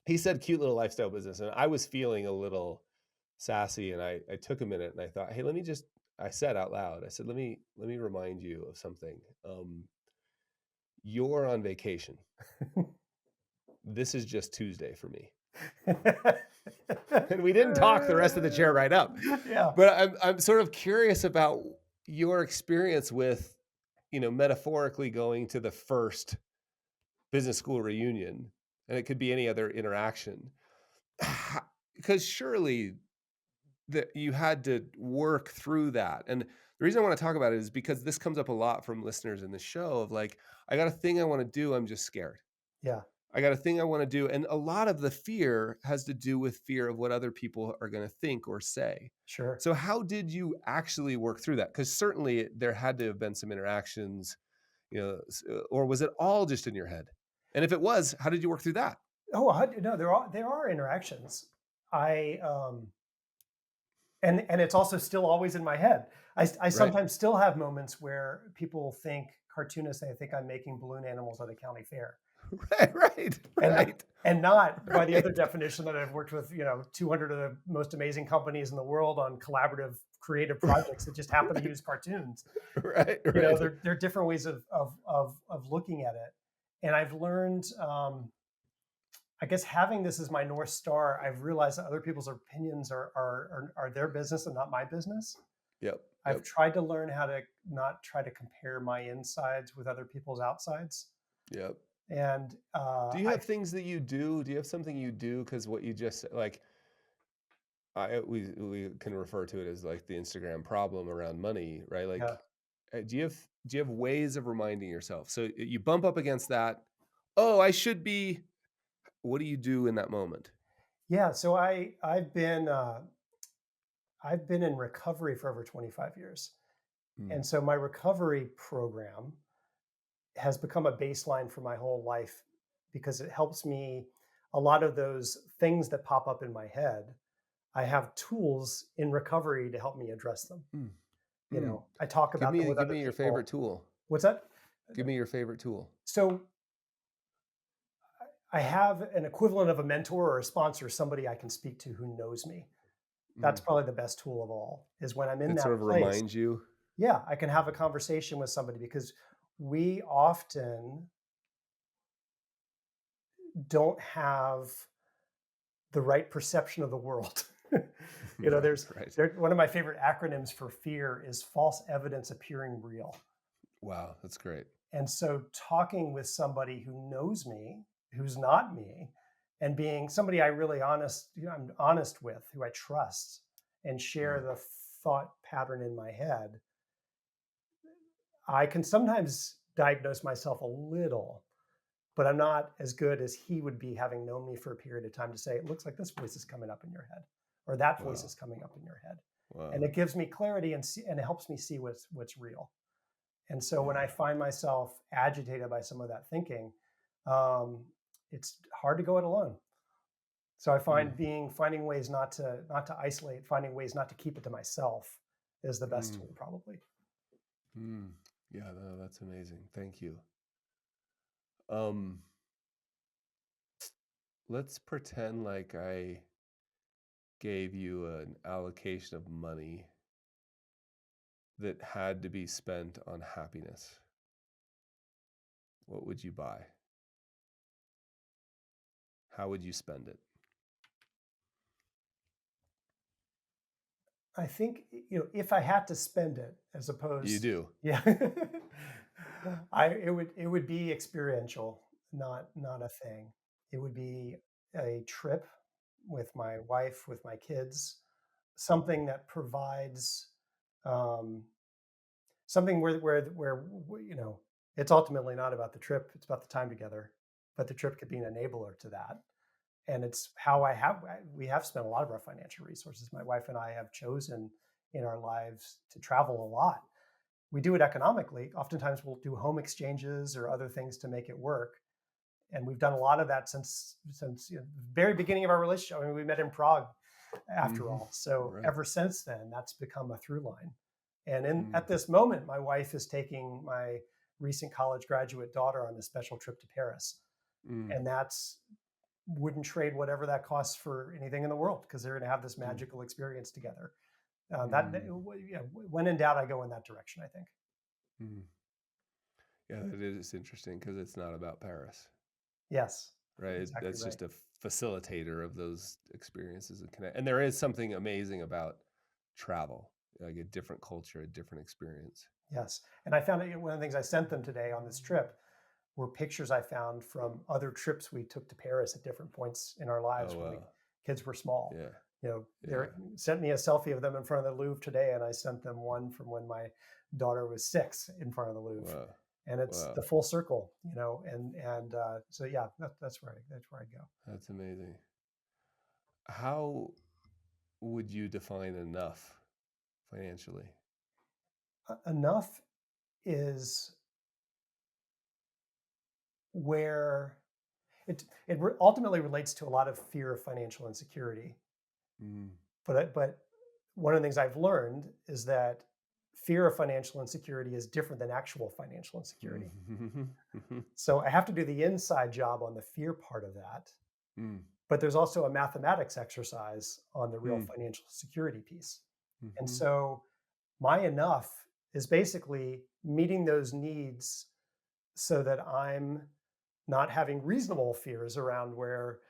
he said, cute little lifestyle business. And I was feeling a little sassy, and I took a minute and I thought, hey, I said out loud, I said, let me remind you of something. You're on vacation. This is just Tuesday for me. And we didn't talk the rest of the chair right up. Yeah. But I'm sort of curious about your experience with, metaphorically going to the first business school reunion, and it could be any other interaction. Because surely that you had to work through that. And the reason I want to talk about it is because this comes up a lot from listeners in the show of like, I got a thing I want to do, I'm just scared. Yeah. I got a thing I want to do. And a lot of the fear has to do with fear of what other people are going to think or say. Sure. So how did you actually work through that? Because certainly there had to have been some interactions, or was it all just in your head? And if it was, how did you work through that? Oh, no, there are interactions. And it's also still always in my head. I sometimes still have moments where people think cartoonist, and they think I'm making balloon animals at a county fair. Right. And not by the other definition that I've worked with, 200 of the most amazing companies in the world on collaborative creative projects that just happen to use cartoons. Right. There are different ways of looking at it. And I've learned, I guess, having this as my North Star, I've realized that other people's opinions are their business and not my business. Yep. I've tried to learn how to not try to compare my insides with other people's outsides. Yep. And do you have things that you do? Do you have something you do? Because what you just like, we can refer to it as like the Instagram problem around money, right? Like, do you have ways of reminding yourself? So you bump up against that. Oh, I should be. What do you do in that moment? Yeah. So I've been in recovery for over 25 years. And so my recovery program has become a baseline for my whole life because it helps me. A lot of those things that pop up in my head, I have tools in recovery to help me address them. I talk about them with other people. Give me your favorite tool. What's that? Give me your favorite tool. So I have an equivalent of a mentor or a sponsor, somebody I can speak to who knows me. That's probably the best tool of all, is when I'm in that sort of place. Reminds you. Yeah, I can have a conversation with somebody, because we often don't have the right perception of the world. There's one of my favorite acronyms for fear is false evidence appearing real. Wow, that's great. And so talking with somebody who knows me, who's not me, and being somebody I'm honest with, who I trust, and share the thought pattern in my head, I can sometimes diagnose myself a little, but I'm not as good as he would be, having known me for a period of time, to say, it looks like this voice is coming up in your head, or that voice is coming up in your head. Wow. And it gives me clarity, and it helps me see what's real. And so when I find myself agitated by some of that thinking, it's hard to go it alone. So I find finding ways not to isolate, finding ways not to keep it to myself, is the best tool, probably. Yeah, no, that's amazing. Thank you. Let's pretend like I gave you an allocation of money that had to be spent on happiness. What would you buy? How would you spend it? I think, if I had to spend it, as opposed, you do, yeah, it would be experiential, not a thing. It would be a trip with my wife, with my kids, something that provides something where it's ultimately not about the trip; it's about the time together. But the trip could be an enabler to that. And it's how we have spent a lot of our financial resources. My wife and I have chosen in our lives to travel a lot. We do it economically. Oftentimes we'll do home exchanges or other things to make it work. And we've done a lot of that since the very beginning of our relationship. I mean, we met in Prague after Hmm. all. So Right. ever since then, that's become a through line. And Mm, at this moment, my wife is taking my recent college graduate daughter on a special trip to Paris. mm, And that's wouldn't trade whatever that costs for anything in the world, because they're going to have this mm, magical experience together. mm, Yeah, when in doubt, I go in that direction, I think. mm. Yeah, that is interesting because it's not about Paris, Yes, right? exactly That's right. just a facilitator of those experiences and connect. And there is something amazing about travel, like a different culture, a different experience. Yes. And I found one of the things I sent them today on this trip were pictures I found from other trips we took to Paris at different points in our lives Oh, when the wow. kids were small. Yeah. They Yeah. sent me a selfie of them in front of the Louvre today, and I sent them one from when my daughter was 6 in front of the Louvre. Wow. And it's Wow. the full circle, and so yeah, that's where I go. That's amazing. How would you define enough financially? Enough is where it ultimately relates to a lot of fear of financial insecurity. Mm. But one of the things I've learned is that fear of financial insecurity is different than actual financial insecurity. So I have to do the inside job on the fear part of that. Mm. But there's also a mathematics exercise on the real Mm. financial security piece. And Mhm. so my enough is basically meeting those needs so that I'm not having reasonable fears around where,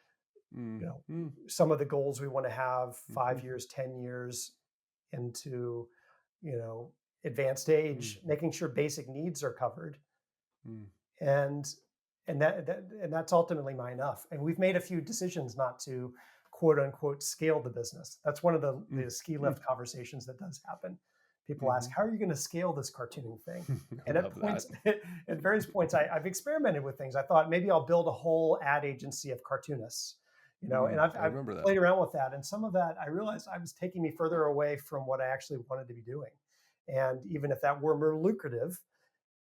Mm. you know, Mm. some of the goals we want to have Mhm. 5 years, 10 years into, you know, advanced Mm. age, making sure basic needs are covered. Mm. And and that's ultimately my enough. And we've made a few decisions not to quote unquote scale the business. That's one of Mm. the ski Mm. lift conversations that does happen. People ask, Mhm. how are you going to scale this cartooning thing? I And at love that. points, at various points, I've experimented with things. I thought maybe I'll build a whole ad agency of cartoonists, and Mm. I've, I I've remember that. played around with that. And some of that I realized I was taking me further away from what I actually wanted to be doing. And even if that were more lucrative,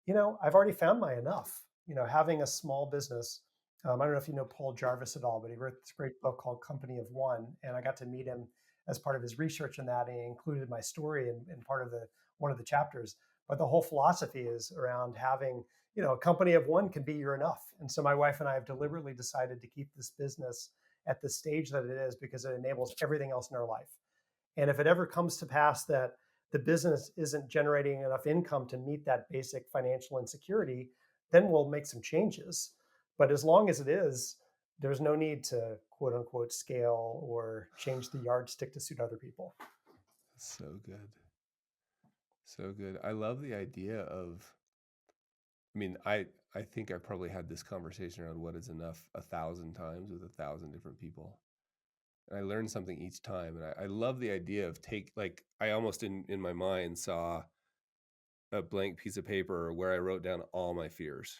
I've already found my enough. Having a small business. I don't know if you know Paul Jarvis at all, but he wrote this great book called Company of One, and I got to meet him as part of his research in that, and he included my story in part of the one of the chapters. But the whole philosophy is around having, a company of one can be your enough. And so my wife and I have deliberately decided to keep this business at the stage that it is because it enables everything else in our life. And if it ever comes to pass that the business isn't generating enough income to meet that basic financial insecurity, then we'll make some changes. But as long as it is, there's no need to quote unquote scale or change the yardstick to suit other people. So good. So good. I love the idea of, I mean, I think I probably had this conversation around what is enough 1,000 times with 1,000 different people. And I learned something each time. And I love the idea of like, I almost in my mind saw a blank piece of paper where I wrote down all my fears.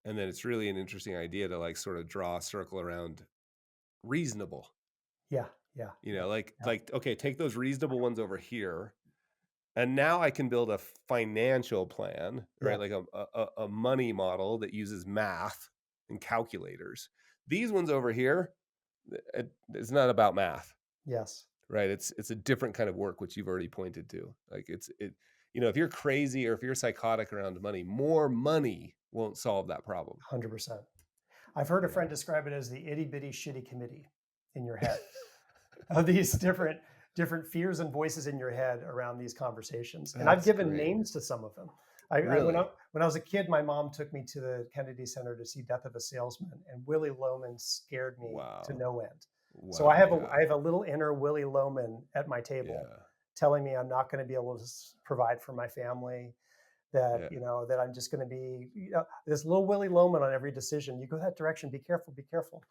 And then it's really an interesting idea to like sort of draw a circle around reasonable, Yeah, yeah, yeah, yeah, like, okay, take those reasonable ones over here. And now I can build a financial plan, yeah, right? Like a money model that uses math and calculators. These ones over here, it's not about math, yes, right? It's a different kind of work, which you've already pointed to. Like if you're crazy or if you're psychotic around money, more money won't solve that problem. 100%. I've heard a Yeah. friend describe it as the itty bitty shitty committee in your head of these different fears and voices in your head around these conversations. And I've That's given great. names to some of them. Really? When I was a kid, my mom took me to the Kennedy Center to see Death of a Salesman, and Willie Loman scared me to Wow. no end. So Wow. I Yeah. have a little inner Willie Loman at my table, Yeah. telling me I'm not going to be able to provide for my family. That Yeah. that I'm just going to be this little Willie Loman on every decision. You go that direction. Be careful. Be careful.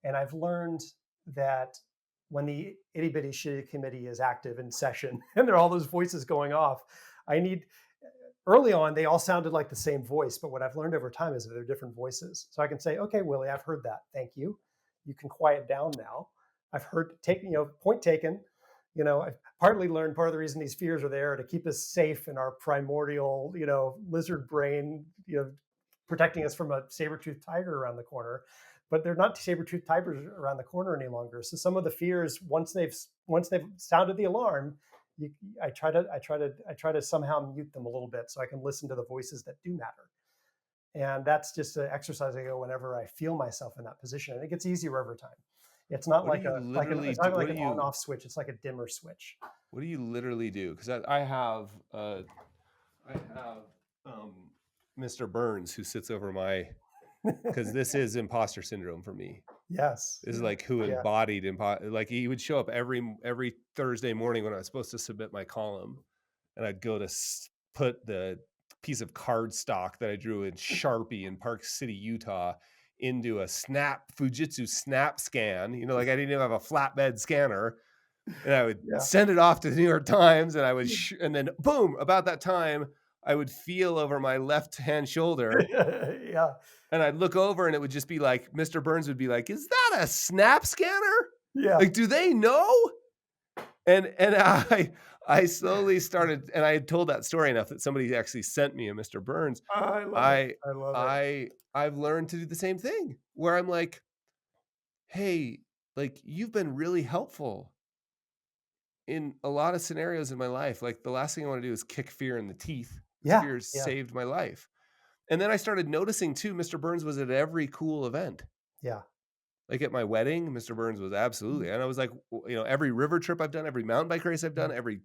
And I've learned that when the itty bitty shitty committee is active in session and there are all those voices going off, I need early on they all sounded like the same voice, but what I've learned over time is that they're different voices. So I can say, okay, Willie, I've heard that. Thank you. You can quiet down now. I've heard point taken. I've partly learned part of the reason these fears are there to keep us safe in our primordial, lizard brain, protecting us from a saber-toothed tiger around the corner. but they're not saber-toothed tigers around the corner any longer. So some of the fears, once they've sounded the alarm, you, I try to somehow mute them a little bit so I can listen to the voices that do matter. And that's just an exercise I go whenever I feel myself in that position, and it gets easier over time. It's not What do like you a like an literally it's do? not like an on-off switch. It's like a dimmer switch. What do you literally do? Because I have um, Mr. Burns who sits over my, because this is imposter syndrome for me. Yes. This is like who Yeah. embodied like he would show up every Thursday morning when I was supposed to submit my column, and I'd go to put the piece of cardstock that I drew in Sharpie in Park City, Utah, into a Fujitsu snap scan. You know, like I didn't even have a flatbed scanner, and I would Yeah. send it off to the New York Times, and I would, and then boom, about that time, I would feel over my left hand shoulder, Yeah. and I'd look over, and it would just be like, Mr. Burns would be like, "Is that a snap scanner? Yeah. Like, do they know?" And I slowly started, and I had told that story enough that somebody actually sent me a Mr. Burns. I love it. I love it. I've learned to do the same thing where I'm like, "Hey, like you've been really helpful in a lot of scenarios in my life. Like the last thing I want to do is kick fear in the teeth. Yeah. Fear Yeah. saved my life." And then I started noticing too, Mr. Burns was at every cool event. Yeah. Like at my wedding, Mr. Burns was absolutely. And I was like, you know, every river trip I've done, every mountain bike race I've done, every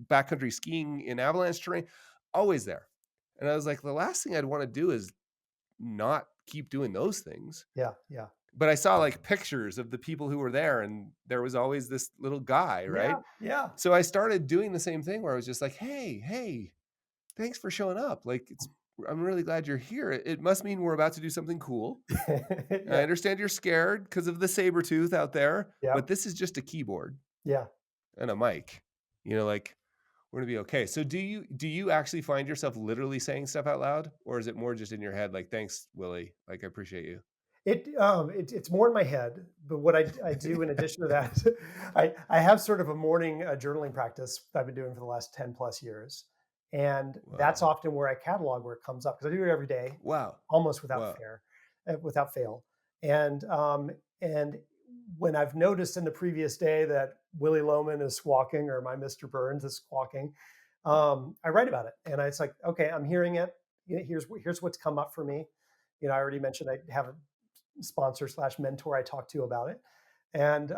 backcountry skiing in avalanche terrain, always there. And I was like, the last thing I'd want to do is not keep doing those things. Yeah. Yeah. But I saw like pictures of the people who were there, and there was always this little guy, right? Yeah. So I started doing the same thing where I was just like, hey, thanks for showing up. Like I'm really glad you're here. It must mean we're about to do something cool. And I Yeah. understand you're scared because of the saber tooth out there, Yeah. but this is just a keyboard Yeah. and a mic. You know, like we're gonna be okay. So do you actually find yourself literally saying stuff out loud, or is it more just in your head? Like, thanks, Willie. Like, I appreciate you. It's more in my head, but what I do in addition to that, I have sort of a morning journaling practice that I've been doing for the last 10 plus years. And that's Wow. often where I catalog where it comes up because I do it every day, Wow. almost Wow. without fail. And when I've noticed in the previous day that Willie Loman is squawking or my Mr. Burns is squawking, I write about it. And it's like, okay, I'm hearing it. You know, here's what's come up for me. You know, I already mentioned I have a sponsor slash mentor I talk to about it. And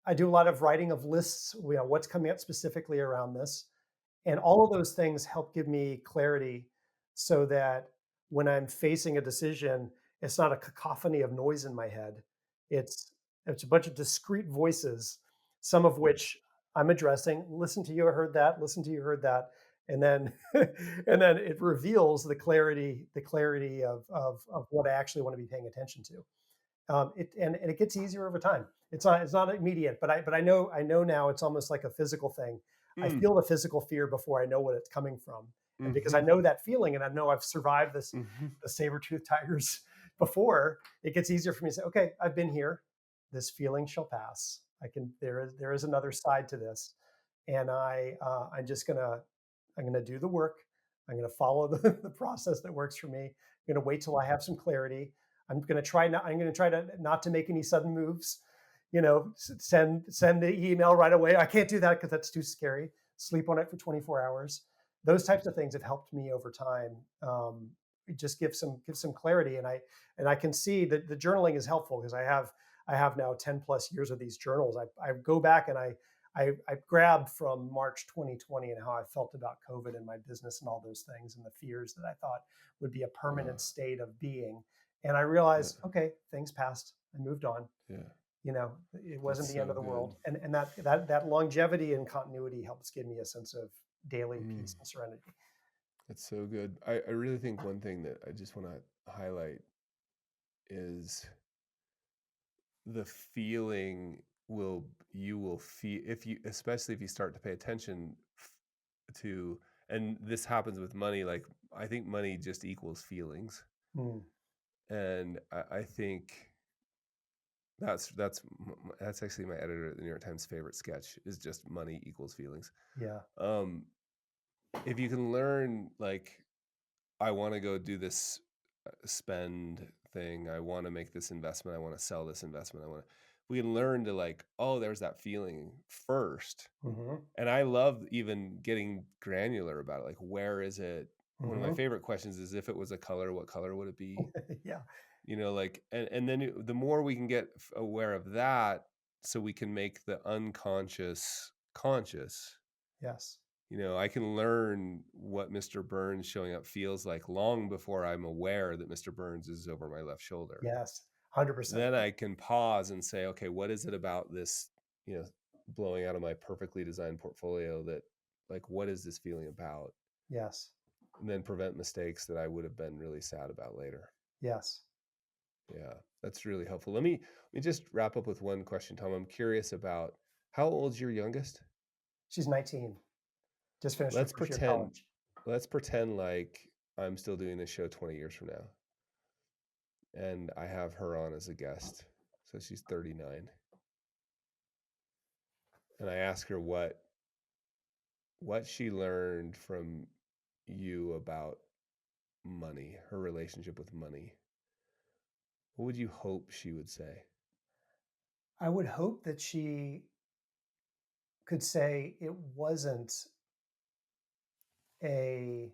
I do a lot of writing of lists, you know, what's coming up specifically around this. And all of those things help give me clarity so that when I'm facing a decision, it's not a cacophony of noise in my head. It's it's a bunch of discrete voices, some of which I'm addressing. Listen to you, I heard that. Listen to you, heard that. And then and then it reveals the clarity of what I actually want to be paying attention to. And it gets easier over time. It's not immediate, but I know now it's almost like a physical thing. I Mm. feel the physical fear before I know what it's coming from, and because I Mm-hmm. know that feeling and I know I've survived Mm-hmm. the saber tooth tigers before, it gets easier for me to say, okay, I've been here. This feeling shall pass. There is another side to this, and I'm gonna do the work. I'm gonna follow the process that works for me. I'm gonna wait till I have some clarity. I'm gonna try to not to make any sudden moves. You know, send the email right away. I can't do that because that's too scary. Sleep on it for 24 hours. Those types of things have helped me over time. It just give some clarity, and I can see that the journaling is helpful because I have now 10 plus years of these journals. I go back and I grabbed from March 2020 and how I felt about COVID and my business and all those things and the fears that I thought would be a Wow. permanent state of being. And I Yeah. realized, okay, things passed. I moved on. Yeah. You know, it wasn't That's the end so of the good. world. And that longevity and continuity helps give me a sense of daily Mm. peace and serenity. That's so good. I really think one thing that I just want to highlight is the feeling you will feel if you, especially if you start to pay attention to, and this happens with money. Like I think money just equals feelings, Mm, and I think that's actually my editor at the New York Times favorite sketch is just money equals feelings. yeah. Um, if you can learn like I want to go do this spend thing. I want to make this investment. I want to sell this investment. We can learn to like, oh, there's that feeling first. Mm-hmm. And I love even getting granular about it. Like, where is it? One of my Mm-hmm. favorite questions is, if it was a color, what color would it be? Yeah. Like, and then the more we can get aware of that, so we can make the unconscious conscious. Yes. I can learn what Mr. Burns showing up feels like long before I'm aware that Mr. Burns is over my left shoulder. Yes. 100%. Then I can pause and say, okay, what is it about this, blowing out of my perfectly designed portfolio that, like, what is this feeling about? Yes. And then prevent mistakes that I would have been really sad about later. Yes. Yeah, that's really helpful. Let me just wrap up with one question, Tom. I'm curious about, how old's your youngest? She's 19. Just finished her Let's first year of pretend college. let's pretend like I'm still doing this show 20 years from now, and I have her on as a guest. So she's 39. And I ask her what she learned from you about money, her relationship with money. What would you hope she would say? I would hope that she could say it wasn't a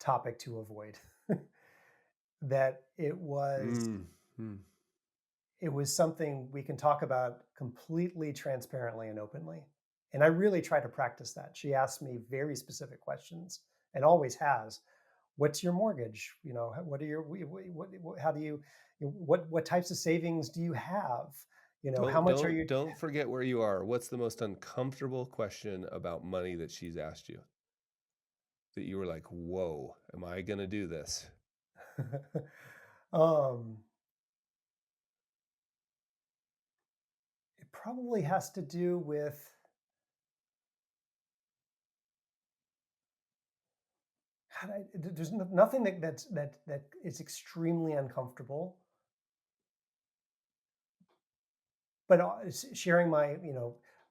topic to avoid, that it was something we can talk about completely transparently and openly. And I really try to practice that. She asks me very specific questions, and always has. What's your mortgage? What are your, how do you, what types of savings do you have? How much are you? Don't forget where you are. What's the most uncomfortable question about money that she's asked you, that you were like, whoa, am I going to do this? It probably has to do with, there's nothing that is extremely uncomfortable, but sharing my,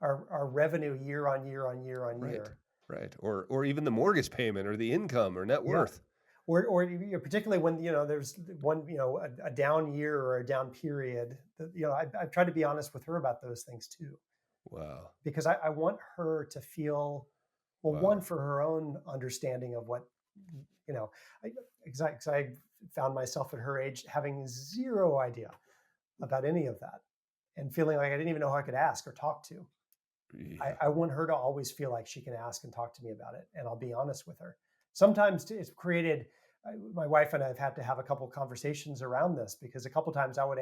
our revenue year on year on year on year. Right. Or even the mortgage payment, or the income, or net worth. Or particularly when, there's one, a down year or a down period, I've tried to be honest with her about those things too. Wow. Because I want her to feel, well, Wow. one, for her own understanding of what, because I found myself at her age having zero idea about any of that, and feeling like I didn't even know who I could ask or talk to. Yeah. I want her to always feel like she can ask and talk to me about it, and I'll be honest with her. Sometimes it's created, my wife and I have had to have a couple of conversations around this, because a couple of times I would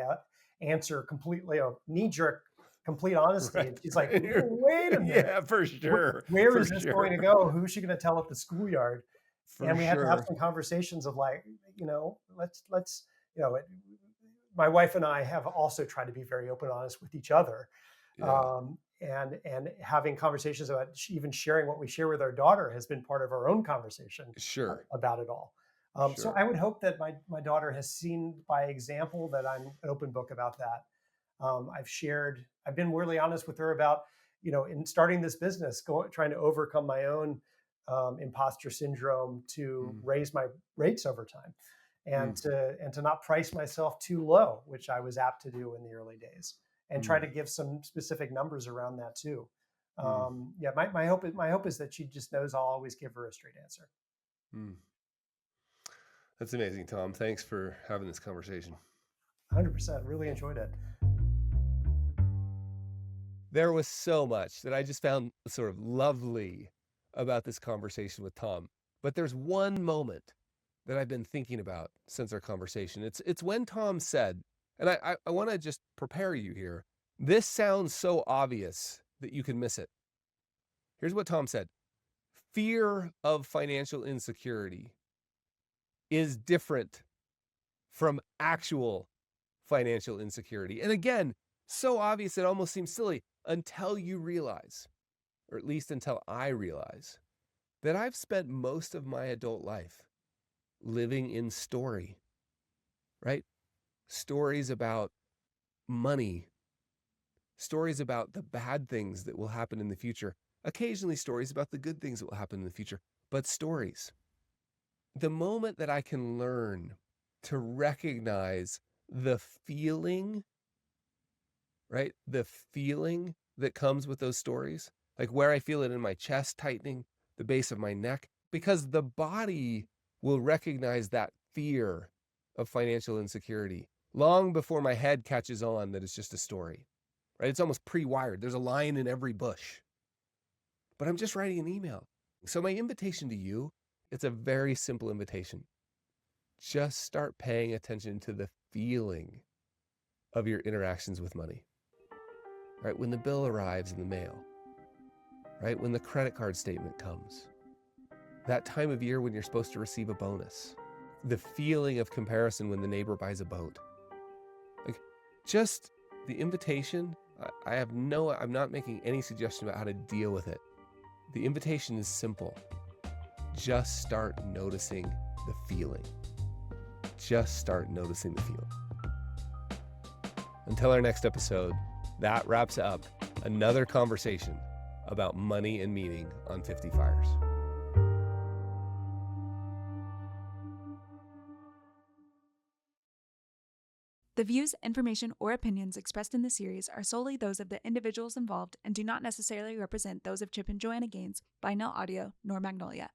answer completely knee-jerk, complete honesty. Right. And she's like, wait a minute. Yeah, for sure. Where is this going to go? Who's she going to tell at the schoolyard? And we had to have some conversations of like, let's, my wife and I have also tried to be very open and honest with each other. Yeah. And having conversations about even sharing what we share with our daughter has been part of our own conversation. Sure. About it all. Sure. So I would hope that my daughter has seen by example that I'm an open book about that. I've been really honest with her about, in starting this business, trying to overcome my own imposter syndrome to raise my rates over time, and to not price myself too low, which I was apt to do in the early days, and try to give some specific numbers around that too. Yeah, my hope is that she just knows I'll always give her a straight answer. That's amazing, Tom. Thanks for having this conversation. 100%. Really enjoyed it. There was so much that I just found sort of lovely about this conversation with Tom. But there's one moment that I've been thinking about since our conversation. It's when Tom said, and I want to just prepare you here. This sounds so obvious that you can miss it. Here's what Tom said. Fear of financial insecurity is different from actual financial insecurity. And again, so obvious it almost seems silly until you realize, or at least until I realize, that I've spent most of my adult life living in story, right? Stories about money, stories about the bad things that will happen in the future, occasionally stories about the good things that will happen in the future, but stories. The moment that I can learn to recognize the feeling, right? The feeling that comes with those stories, like where I feel it in my chest tightening, the base of my neck, because the body will recognize that fear of financial insecurity long before my head catches on that it's just a story, right? It's almost pre-wired. There's a lion in every bush, but I'm just writing an email. So my invitation to you, it's a very simple invitation. Just start paying attention to the feeling of your interactions with money, right? When the bill arrives in the mail, right? When the credit card statement comes, that time of year when you're supposed to receive a bonus, the feeling of comparison when the neighbor buys a boat. Like, just the invitation, I'm not making any suggestion about how to deal with it. The invitation is simple. Just start noticing the feeling. Just start noticing the feeling. Until our next episode, that wraps up another conversation about money and meaning on 50 Fires. The views, information, or opinions expressed in the series are solely those of the individuals involved and do not necessarily represent those of Chip and Joanna Gaines, Binel Audio, nor Magnolia.